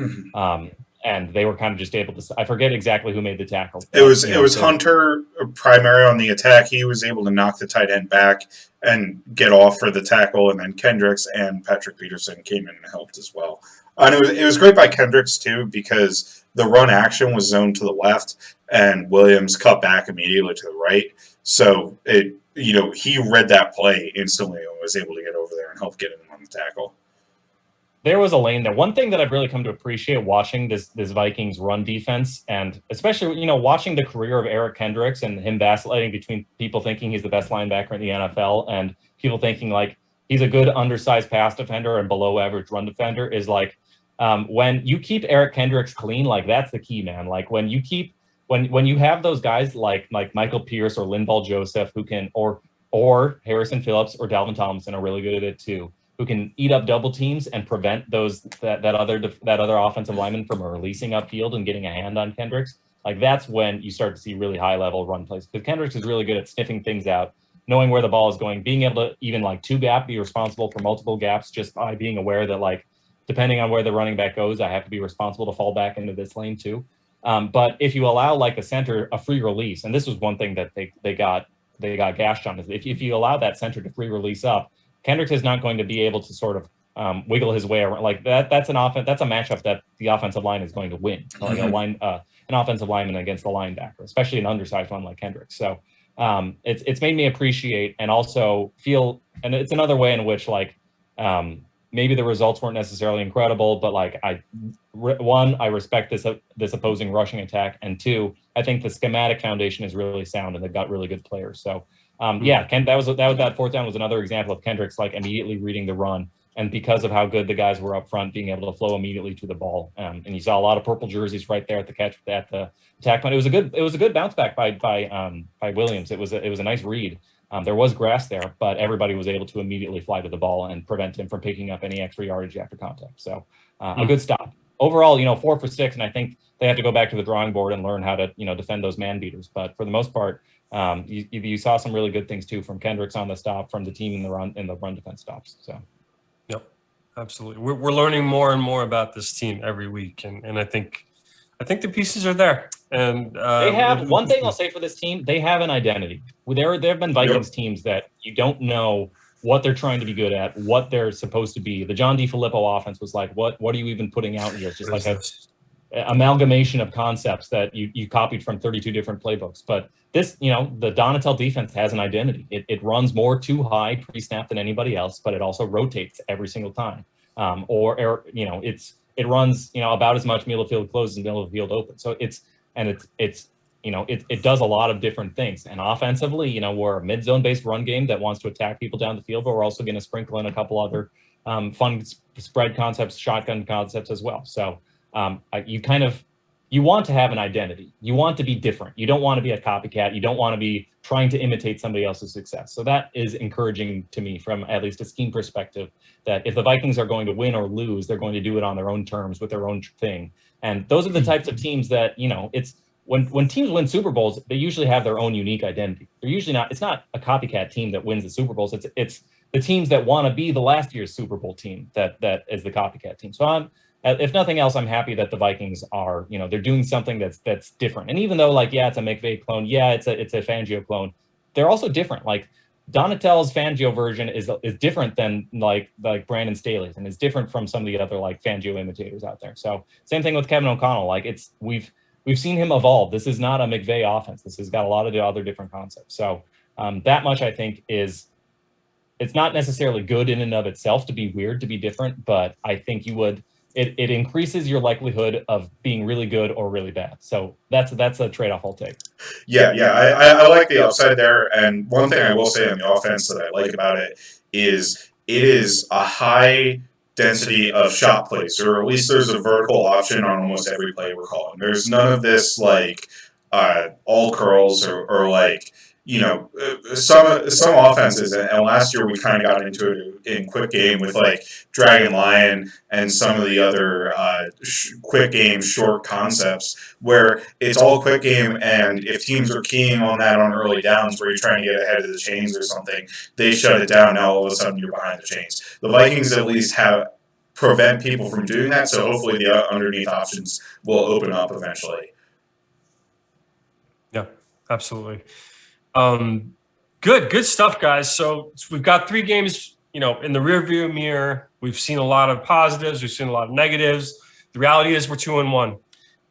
Speaker 2: And they were kind of just able to. I forget exactly who made the tackle.
Speaker 3: It was Hunter primary on the attack. He was able to knock the tight end back and get off for the tackle, and then Kendricks and Patrick Peterson came in and helped as well. And it was great by Kendricks, too, because the run action was zoned to the left, and Williams cut back immediately to the right. So, he read that play instantly and was able to get over there and help get him on the tackle.
Speaker 2: There was a lane there. One thing that I've really come to appreciate watching this Vikings run defense, and especially, watching the career of Eric Kendricks and him vacillating between people thinking he's the best linebacker in the NFL and people thinking, like, he's a good undersized pass defender and below average run defender, is like, when you keep Eric Kendricks clean, like, that's the key, man. Like, when you have those guys like Michael Pierce or Linval Joseph who can, or Harrison Phillips or Dalvin Tomlinson are really good at it too, who can eat up double teams and prevent that other offensive lineman from releasing upfield and getting a hand on Kendricks. Like, that's when you start to see really high level run plays, because Kendricks is really good at sniffing things out, knowing where the ball is going, being able to even like 2-gap, be responsible for multiple gaps just by being aware that, like, depending on where the running back goes, I have to be responsible to fall back into this lane too. But if you allow, like, a center a free release, and this was one thing that they got gashed on, is if you allow that center to free release up, Kendricks is not going to be able to sort of wiggle his way around like that. That's a matchup that the offensive line is going to win, like an offensive lineman against the linebacker, especially an undersized one like Kendricks. So it's made me appreciate and also feel, and it's another way in which like maybe the results weren't necessarily incredible, but like I respect this opposing rushing attack, and two, I think the schematic foundation is really sound and they've got really good players. So that fourth down was another example of Kendricks like immediately reading the run. And because of how good the guys were up front, being able to flow immediately to the ball, and you saw a lot of purple jerseys right there at the catch at the attack point. It was a good bounce back by Williams. It was a nice read. There was grass there, but everybody was able to immediately fly to the ball and prevent him from picking up any extra yardage after contact. So a good stop. Overall, 4 for 6, and I think they have to go back to the drawing board and learn how to defend those man beaters. But for the most part, you saw some really good things too from Kendricks on the stop, from the team in the run defense stops. So.
Speaker 1: Yep, absolutely. We're learning more and more about this team every week, and I think the pieces are there. And
Speaker 2: they have one thing I'll say for this team: they have an identity. There have been Vikings teams that you don't know what they're trying to be good at, what they're supposed to be. The John DeFilippo offense was like, what are you even putting out here? It's just like an amalgamation of concepts that you copied from 32 different playbooks. But this, the Donatel defense has an identity. It runs more too high pre-snap than anybody else, but it also rotates every single time. It runs, about as much middle of field closed as middle of field open. So it does a lot of different things. And offensively, we're a mid-zone based run game that wants to attack people down the field, but we're also going to sprinkle in a couple other fun spread concepts, shotgun concepts as well. So you want to have an identity. You want to be different. You don't want to be a copycat. You don't want to be trying to imitate somebody else's success. So that is encouraging to me from at least a scheme perspective, that if the Vikings are going to win or lose, they're going to do it on their own terms with their own thing. And those are the types of teams that, it's when teams win Super Bowls, they usually have their own unique identity. They're usually it's not a copycat team that wins the Super Bowls. It's the teams that want to be the last year's Super Bowl team that is the copycat team. So if nothing else, I'm happy that the Vikings are, they're doing something that's different. And even though it's a McVay clone, it's a Fangio clone, they're also different. Like Donatel's Fangio version is different than like Brandon Staley's, and is different from some of the other like Fangio imitators out there. So same thing with Kevin O'Connell. Like we've seen him evolve. This is not a McVay offense. This has got a lot of the other different concepts. So that much I think it's not necessarily good in and of itself to be weird, to be different, but I think it increases your likelihood of being really good or really bad. So that's a trade-off I'll take.
Speaker 3: Yeah. I like the upside there. And one thing I will say on the offense that I like about it is a high density of shot plays, or at least there's a vertical option on almost every play we're calling. There's none of this like all curls or like, some offenses, and last year we kind of got into it in quick game with like Dragon Lion and some of the other quick game short concepts where it's all quick game, and if teams are keying on that on early downs where you're trying to get ahead of the chains or something, they shut it down. Now all of a sudden you're behind the chains. The Vikings at least prevent people from doing that, so hopefully the underneath options will open up eventually.
Speaker 1: Yeah, absolutely. Good stuff, guys. So we've got 3 games, in the rearview mirror. We've seen a lot of positives. We've seen a lot of negatives. The reality is we're 2-1,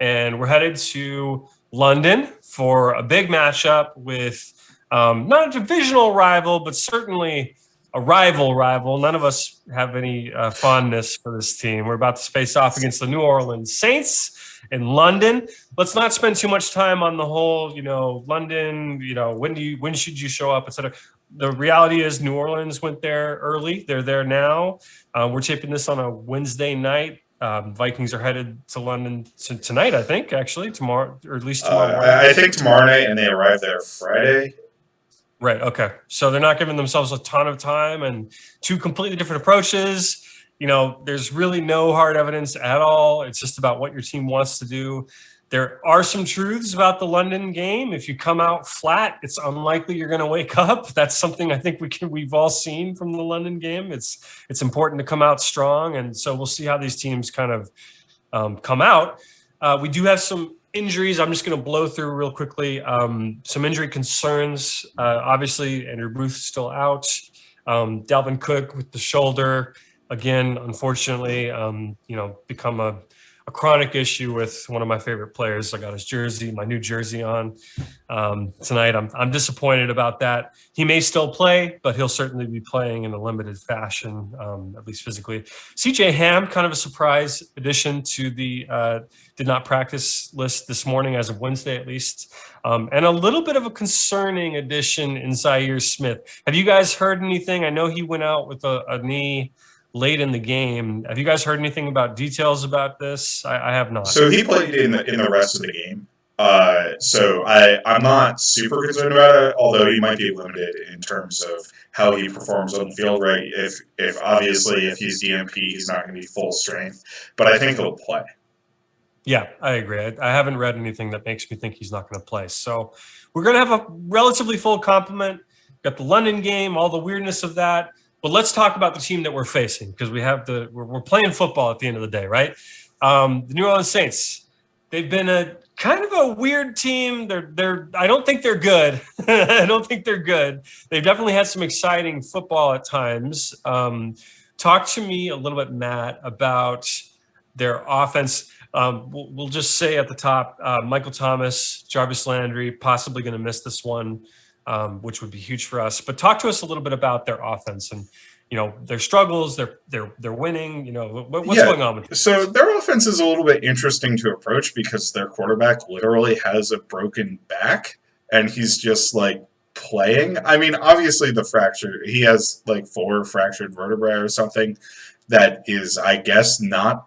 Speaker 1: and we're headed to London for a big matchup with not a divisional rival, but certainly a rival. None of us have any fondness for this team. We're about to face off against the New Orleans Saints in London. Let's not spend too much time on the whole, London, when should you show up, etc. The reality is New Orleans went there early. They're there now. We're taping this on a Wednesday night. Vikings are headed to London tonight, I think, actually, tomorrow, or at least tomorrow morning.
Speaker 3: I think tomorrow night, and they arrive there Friday.
Speaker 1: Right, okay. So they're not giving themselves a ton of time, and 2 completely different approaches. There's really no hard evidence at all. It's just about what your team wants to do. There are some truths about the London game. If you come out flat, it's unlikely you're going to wake up. That's something I think we've all seen from the London game. It's important to come out strong, and so we'll see how these teams kind of come out. We do have some injuries. I'm just going to blow through real quickly. Some injury concerns. Obviously, Andrew Booth's still out. Dalvin Cook with the shoulder, again, unfortunately, become a chronic issue with one of my favorite players. I got his jersey, my new jersey on tonight. I'm disappointed about that. He may still play, but he'll certainly be playing in a limited fashion, at least physically. CJ Ham, kind of a surprise addition to the did not practice list this morning as of Wednesday, at least. And a little bit of a concerning addition in Zaire Smith. Have you guys heard anything? I know he went out with a knee late in the game. Have you guys heard anything about details about this? I have not.
Speaker 3: So he played in the rest of the game. So I'm not super concerned about it, although he might be limited in terms of how he performs on the field, right? If obviously if he's DMP, he's not going to be full strength, but I think he'll play.
Speaker 1: Yeah, I agree. I haven't read anything that makes me think he's not going to play. So we're going to have a relatively full complement. Got the London game, all the weirdness of that. But let's talk about the team that we're facing, because we're playing football at the end of the day, right? The New Orleans Saints. They've been a kind of a weird team. I don't think they're good. I don't think they're good. They've definitely had some exciting football at times. Talk to me a little bit, Matt, about their offense. We'll just say at the top, Michael Thomas, Jarvis Landry, possibly going to miss this one, which would be huge for us. But talk to us a little bit about their offense and, their struggles. They're winning. What's going on with them?
Speaker 3: So their offense is a little bit interesting to approach because their quarterback literally has a broken back and he's just like playing. I mean, obviously he has like 4 fractured vertebrae or something. That is, I guess, not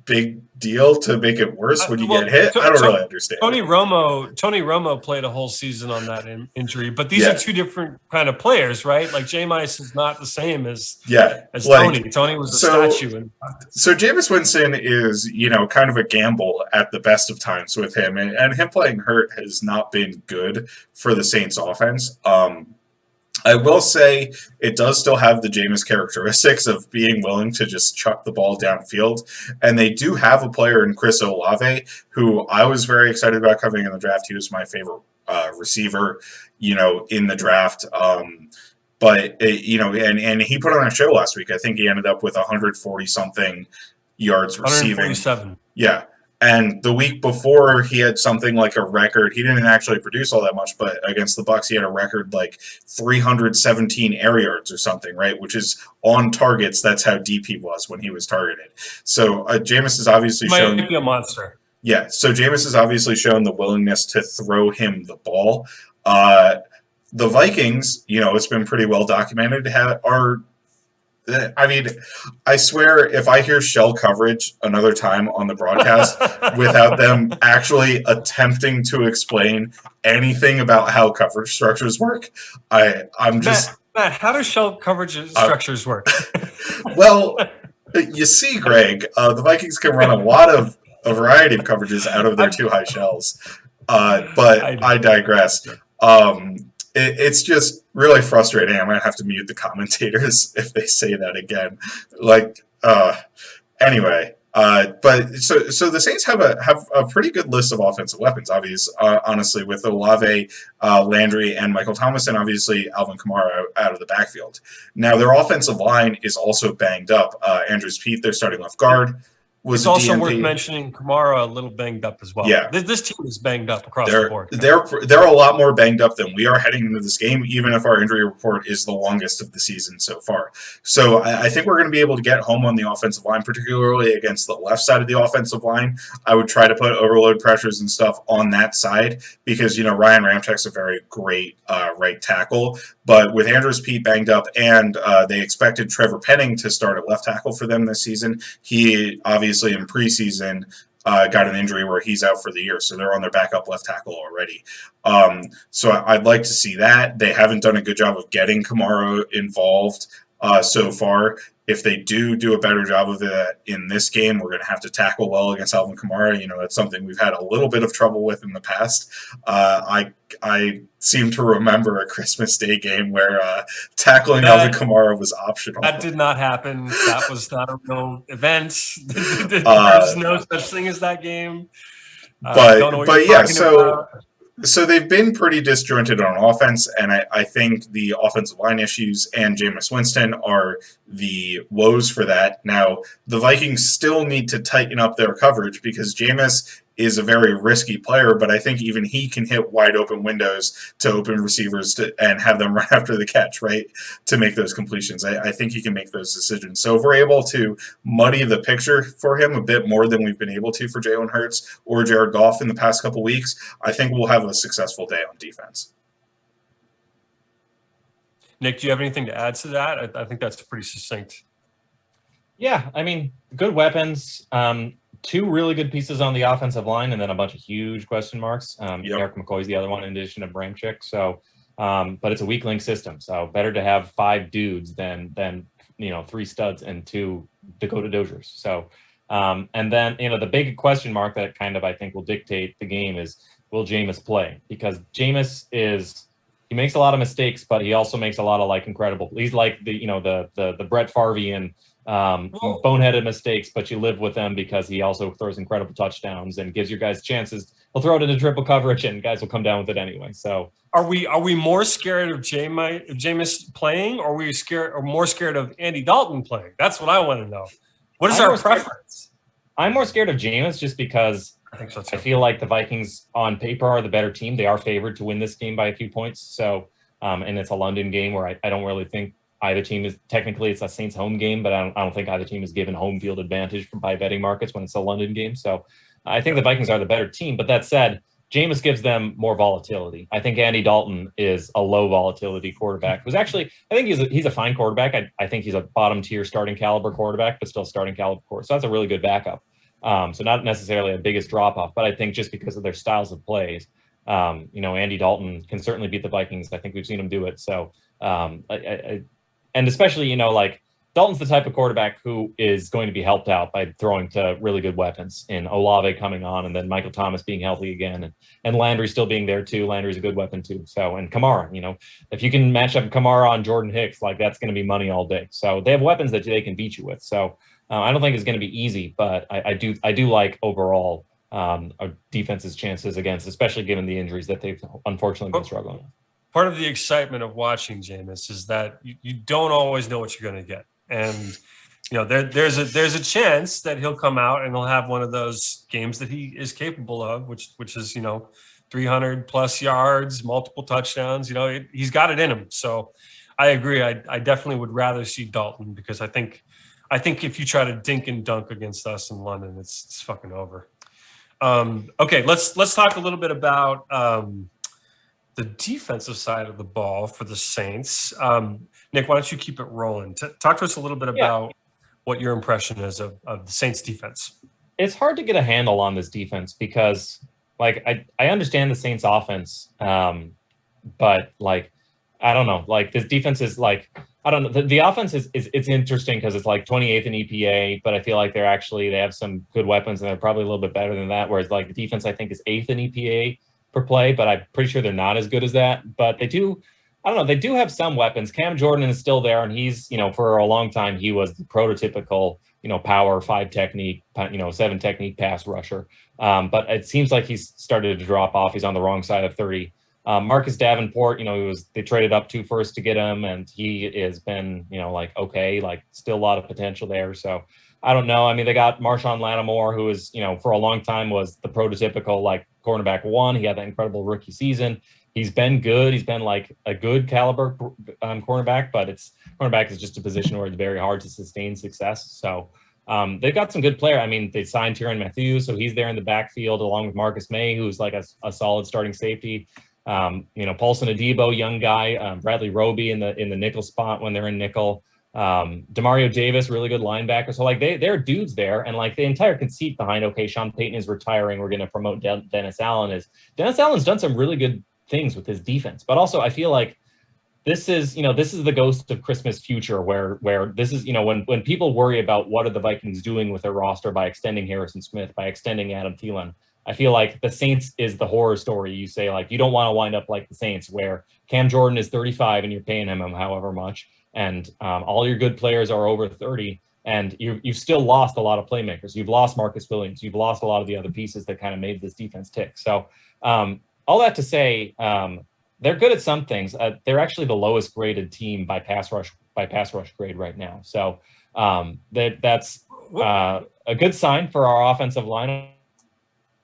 Speaker 3: big deal to make it worse when you get hit. I don't really understand.
Speaker 1: Tony Romo played a whole season on that injury, but these are 2 different kind of players, right? Like Jameis is not the same as Tony. Tony was a statue.
Speaker 3: So Jameis Winston is, kind of a gamble at the best of times with him, and him playing hurt has not been good for the Saints offense. I will say it does still have the Jameis characteristics of being willing to just chuck the ball downfield. And they do have a player in Chris Olave, who I was very excited about coming in the draft. He was my favorite receiver, in the draft. And he put on a show last week. I think he ended up with 140-something yards receiving.
Speaker 1: 147.
Speaker 3: Yeah. And the week before, he had something like a record. He didn't actually produce all that much, but against the Bucs, he had a record like 317 air yards or something, right? Which is on targets. That's how deep he was when he was targeted. So Jameis has obviously shown
Speaker 1: might be a monster.
Speaker 3: Yeah. So Jameis has obviously shown the willingness to throw him the ball. The Vikings, it's been pretty well documented, I swear if I hear shell coverage another time on the broadcast without them actually attempting to explain anything about how coverage structures work, I'm just...
Speaker 1: Matt, how do shell coverage structures work?
Speaker 3: Well, you see, Greg, the Vikings can run a variety of coverages out of their 2 high shells. But I digress. It's just really frustrating. I might have to mute the commentators if they say that again. Anyway. But so the Saints have a pretty good list of offensive weapons, honestly, with Olave, Landry, and Michael Thomas, and obviously Alvin Kamara out of the backfield. Now, their offensive line is also banged up. Andrews Pete, their starting left guard,
Speaker 1: it's also worth mentioning Kamara a little banged up as well.
Speaker 3: Yeah.
Speaker 1: This team is banged up across the board.
Speaker 3: They're a lot more banged up than we are heading into this game, even if our injury report is the longest of the season so far. So I think we're going to be able to get home on the offensive line, particularly against the left side of the offensive line. I would try to put overload pressures and stuff on that side because, Ryan Ramczak's a very great right tackle. But with Andrews Pete banged up and they expected Trevor Penning to start at left tackle for them this season, he obviously in preseason got an injury where he's out for the year. So they're on their backup left tackle already. So I'd like to see that. They haven't done a good job of getting Kamara involved so far. If they do a better job of it in this game, we're going to have to tackle well against Alvin Kamara. That's something we've had a little bit of trouble with in the past. I seem to remember a Christmas Day game where tackling Alvin Kamara was optional.
Speaker 1: That did not happen. That was not a real event. There's no such thing as that game.
Speaker 3: But yeah, so So they've been pretty disjointed on offense, and I think the offensive line issues and Jameis Winston are the woes for that. Now, the Vikings still need to tighten up their coverage because Jameis is a very risky player, but I think even he can hit wide open windows to open receivers and have them run after the catch, right, to make those completions. I think he can make those decisions. So if we're able to muddy the picture for him a bit more than we've been able to for Jalen Hurts or Jared Goff in the past couple weeks, I think we'll have a successful day on defense.
Speaker 1: Nick, do you have anything to add to that? I think that's pretty succinct.
Speaker 2: Yeah, I mean, good weapons. Two really good pieces on the offensive line, and then a bunch of huge question marks. Eric McCoy's the other one, in addition to Bramchick. So, but it's a weak link system. So better to have 5 dudes than 3 studs and 2 Dakota Dozers. So, and then the big question mark that kind of I think will dictate the game is, will Jameis play? Because Jameis he makes a lot of mistakes, but he also makes a lot of incredible. He's like the Brett Favre boneheaded mistakes, but you live with them because he also throws incredible touchdowns and gives your guys chances. He'll throw it into triple coverage and guys will come down with it anyway. So
Speaker 1: are we more scared of Jameis playing, or are we more scared of Andy Dalton playing? That's what I want to know. What is our preference?
Speaker 2: I'm more scared of Jameis just because
Speaker 1: I think so too.
Speaker 2: I feel like the Vikings on paper are the better team. They are favored to win this game by a few points. So, and it's a London game where I don't really think either team is technically it's a Saints home game, but I don't think either team is given home field advantage by betting markets when it's a London game. So I think the Vikings are the better team. But that said, Jameis gives them more volatility. I think Andy Dalton is a low volatility quarterback. I think he's a fine quarterback. I think he's a bottom tier starting caliber quarterback, but still starting caliber quarterback. So that's a really good backup. So not necessarily a biggest drop off, but I think just because of their styles of plays, Andy Dalton can certainly beat the Vikings. I think we've seen him do it. So, and especially, Dalton's the type of quarterback who is going to be helped out by throwing to really good weapons in Olave coming on and then Michael Thomas being healthy again and Landry still being there too. Landry's a good weapon too. So, and Kamara, if you can match up Kamara on Jordan Hicks, that's going to be money all day. So they have weapons that they can beat you with. So I don't think it's going to be easy, but I do like overall our defense's chances against, especially given the injuries that they've unfortunately been struggling with.
Speaker 1: Part of the excitement of watching Jameis is that you don't always know what you're going to get. And, there's a chance that he'll come out and he'll have one of those games that he is capable of, which is, 300 plus yards, multiple touchdowns, he's got it in him. So I agree. I definitely would rather see Dalton because I think if you try to dink and dunk against us in London, it's fucking over. Okay. Let's talk a little bit about, the defensive side of the ball for the Saints. Nick, why don't you keep it rolling? Talk to us a little bit about what your impression is of the Saints defense.
Speaker 2: It's hard to get a handle on this defense because I understand the Saints offense, but I don't know, this defense is I don't know. The offense is it's interesting because it's 28th in EPA, but I feel like they have some good weapons and they're probably a little bit better than that. Whereas the defense, I think, is 8th in EPA per play, but I'm pretty sure they're not as good as that. But they do have some weapons. Cam Jordan is still there, and he's, for a long time, he was the prototypical, power 5 technique, 7 technique pass rusher. But it seems like he's started to drop off. He's on the wrong side of 30. Marcus Davenport, they traded up 2 firsts to get him, and he has been, still a lot of potential there. So I don't know. I mean, they got Marshawn Lattimore, who is, for a long time was the prototypical cornerback 1. He had that incredible rookie season. He's been good. He's been a good caliber cornerback, but cornerback is just a position where it's very hard to sustain success. So they've got some good players. I mean, they signed Tyrann Mathieu, so he's there in the backfield along with Marcus May, who's a solid starting safety. Paulson Adebo, young guy. Bradley Roby in the nickel spot when they're in nickel. Demario Davis, really good linebacker. So they're dudes there, and the entire conceit behind Sean Payton is retiring, we're going to promote Dennis Allen's done some really good things with his defense, but also I feel like this is the ghost of Christmas future where this is when people worry about what are the Vikings doing with their roster by extending Harrison Smith, by extending Adam Thielen. I feel like the Saints is the horror story. You say you don't want to wind up like the Saints where Cam Jordan is 35 and you're paying him however much. And all your good players are over 30, and you've still lost a lot of playmakers. You've lost Marcus Williams. You've lost a lot of the other pieces that kind of made this defense tick. So all that to say, they're good at some things. They're actually the lowest graded team by pass rush grade right now. So that's a good sign for our offensive line.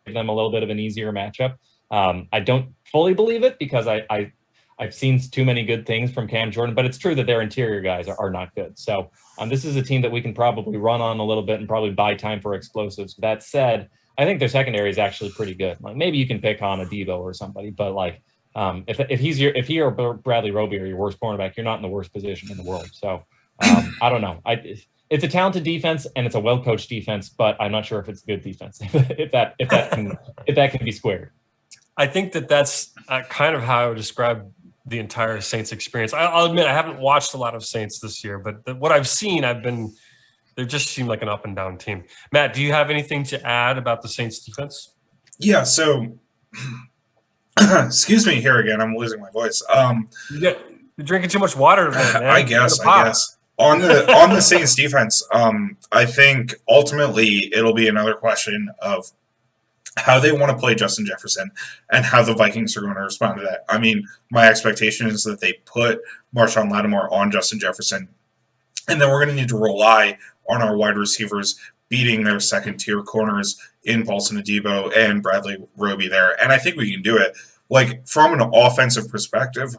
Speaker 2: Give them a little bit of an easier matchup. I don't fully believe it because I've seen too many good things from Cam Jordan, but it's true that their interior guys are not good. So this is a team that we can probably run on a little bit and probably buy time for explosives. That said, I think their secondary is actually pretty good. Like maybe you can pick on a Debo or somebody, but like if he or Bradley Roby are your worst cornerback, you're not in the worst position in the world. So I don't know. It's a talented defense and it's a well-coached defense, but I'm not sure if it's a good defense. if that can be squared.
Speaker 1: I think that's kind of how I would describe the entire Saints experience. I'll admit I haven't watched a lot of Saints this year, but what I've seen, they just seem like an up and down team. Matt, do you have anything to add about the Saints defense?
Speaker 3: Yeah. So, excuse me here again. I'm losing my voice.
Speaker 1: You're drinking too much water today, man.
Speaker 3: I guess. On the Saints defense, I think ultimately it'll be another question of how they want to play Justin Jefferson and how the Vikings are going to respond to that. I mean, my expectation is that they put Marshawn Lattimore on Justin Jefferson, and then we're going to need to rely on our wide receivers beating their second-tier corners in Olson, Debo, and Bradley Roby there. And I think we can do it. Like, from an offensive perspective,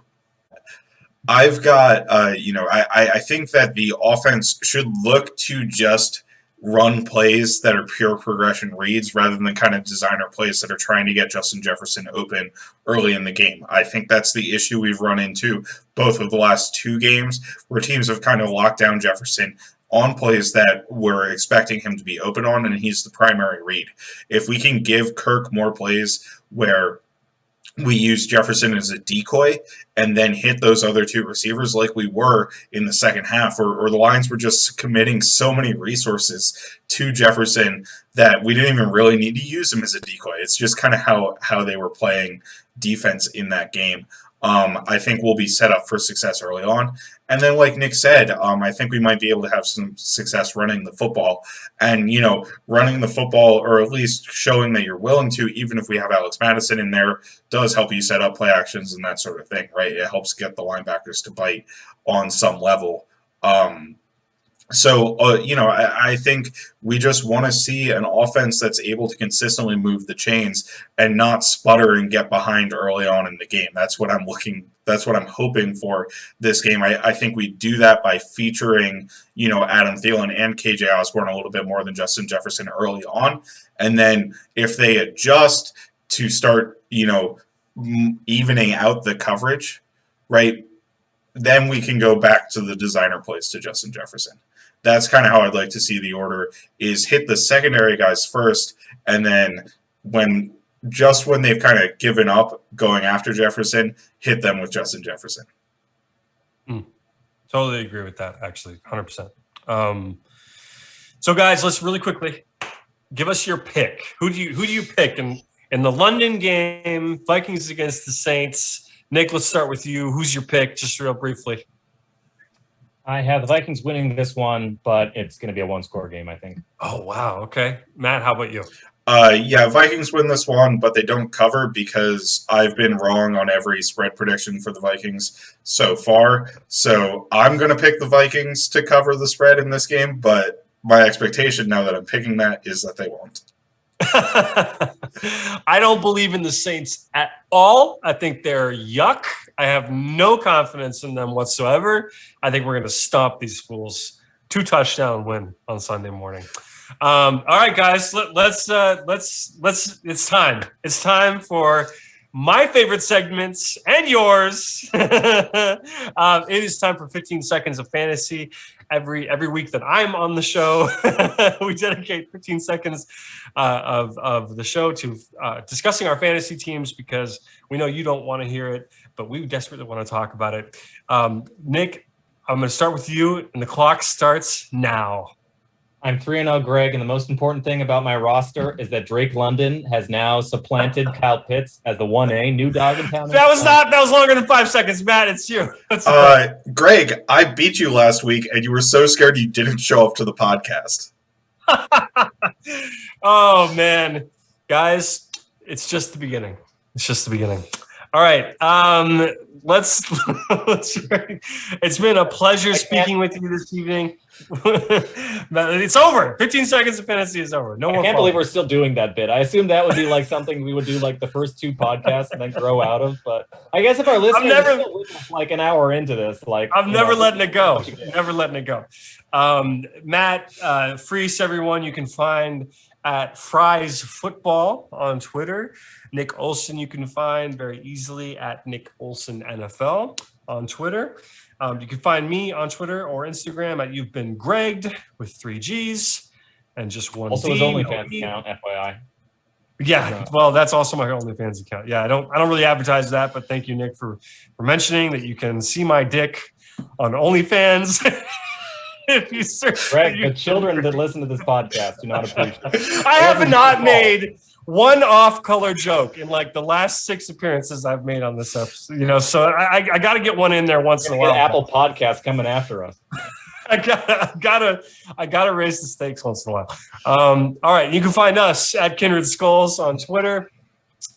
Speaker 3: I've got, I think that the offense should look to just run plays that are pure progression reads rather than kind of designer plays that are trying to get Justin Jefferson open early in the game. I think that's the issue we've run into both of the last two games where teams have kind of locked down Jefferson on plays that we're expecting him to be open on, and he's the primary read. If we can give Kirk more plays where we use Jefferson as a decoy and then hit those other two receivers like we were in the second half, or the Lions were just committing so many resources to Jefferson that we didn't even really need to use him as a decoy. It's just kind of how they were playing defense in that game. I think we'll be set up for success early on. And then, like Nick said, I think we might be able to have some success running the football. And, running the football, or at least showing that you're willing to, even if we have Alex Madison in there, does help you set up play actions and that sort of thing, right? It helps get the linebackers to bite on some level. I think we just want to see an offense that's able to consistently move the chains and not sputter and get behind early on in the game. That's what I'm hoping for this game. I think we do that by featuring, Adam Thielen and KJ Osborne a little bit more than Justin Jefferson early on. And then if they adjust to start, evening out the coverage, right, then we can go back to the designer plays to Justin Jefferson. That's kind of how I'd like to see the order, is hit the secondary guys first, and then when they've kind of given up going after Jefferson, hit them with Justin Jefferson.
Speaker 1: Totally agree with that, actually, 100%. So, guys, let's really quickly give us your pick. Who do you pick in the London game, Vikings against the Saints? Nick, let's start with you. Who's your pick, just real briefly?
Speaker 2: I have the Vikings winning this one, but it's going to be a one-score game, I think.
Speaker 1: Oh, wow. Okay. Matt, how about you?
Speaker 3: Vikings win this one, but they don't cover because I've been wrong on every spread prediction for the Vikings so far. So I'm going to pick the Vikings to cover the spread in this game, but my expectation now that I'm picking that is that they won't.
Speaker 1: I don't believe in the Saints at all. I think they're yuck. I have no confidence in them whatsoever. I think we're going to stomp these fools. 2-touchdown win on Sunday morning. All right, guys, let's. It's time. It's time for my favorite segments and yours. It is time for 15 seconds of fantasy. Every week that I'm on the show, we dedicate 15 seconds of the show to discussing our fantasy teams because we know you don't want to hear it, but we desperately want to talk about it. Nick, I'm going to start with you, and the clock starts now.
Speaker 2: I'm 3-0, Greg, and the most important thing about my roster is that Drake London has now supplanted Kyle Pitts as the 1A new dog in town.
Speaker 1: That was longer than 5 seconds, Matt. It's you.
Speaker 3: Greg, I beat you last week, and you were so scared you didn't show up to the podcast.
Speaker 1: Oh, man. Guys, it's just the beginning. It's just the beginning. All right. Let's it's been a pleasure speaking with you this evening. It's over. 15 seconds of fantasy is over. No more.
Speaker 2: I can't believe we're still doing that bit. I assume that would be like something we would do like the first 2 podcasts and then grow out of. But I guess if our listeners are still with us like an hour into this, like
Speaker 1: I'm never letting it go. Never letting it go. Matt Freese, everyone, you can find at Fries Football on Twitter. Nick Olson, you can find very easily at Nick Olson NFL on Twitter. You can find me on Twitter or Instagram at You've Been Gregged with 3 G's and just 1
Speaker 2: also
Speaker 1: D.
Speaker 2: his OnlyFans account, FYI.
Speaker 1: Yeah, well, that's also my OnlyFans account. Yeah, I don't really advertise that, but thank you, Nick, for mentioning that you can see my dick on OnlyFans. If you search,
Speaker 2: Greg, the children that listen to this podcast do not appreciate it.
Speaker 1: I have not made one off-color joke in like the last 6 appearances I've made on this episode. You know, so I got to get one in there once in a while.
Speaker 2: Apple Podcast coming after us.
Speaker 1: I gotta raise the stakes once in a while. All right, you can find us at Kindred Skulls on Twitter.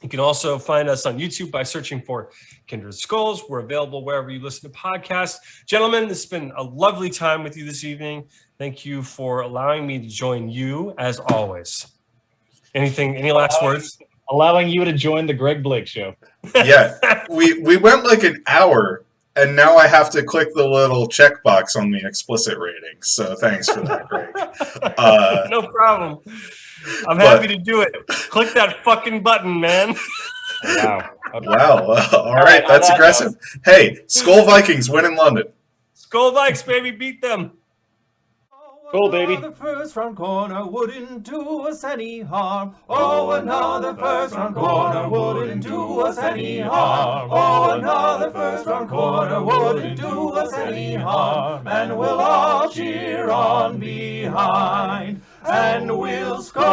Speaker 1: You can also find us on YouTube by searching for Kindred Skulls. We're available wherever you listen to podcasts. Gentlemen, it's been a lovely time with you this evening. Thank you for allowing me to join you as always. Any last words?
Speaker 2: Allowing you to join the Gregg Blake show.
Speaker 3: Yeah, we went like an hour, and now I have to click the little checkbox on the explicit rating. So thanks for that, Greg.
Speaker 1: No problem. I'm happy to do it. Click that fucking button, man.
Speaker 2: Wow. Okay.
Speaker 3: Wow. All right, that's aggressive. Hey, Skull Vikings win in London.
Speaker 1: Skull Vikes, baby, beat them.
Speaker 2: Cool, baby.
Speaker 4: The first round corner wouldn't do us any harm. Oh, another first round corner wouldn't do us any harm. Oh, another first round corner wouldn't do us any harm. And we'll all cheer on behind, and we'll score.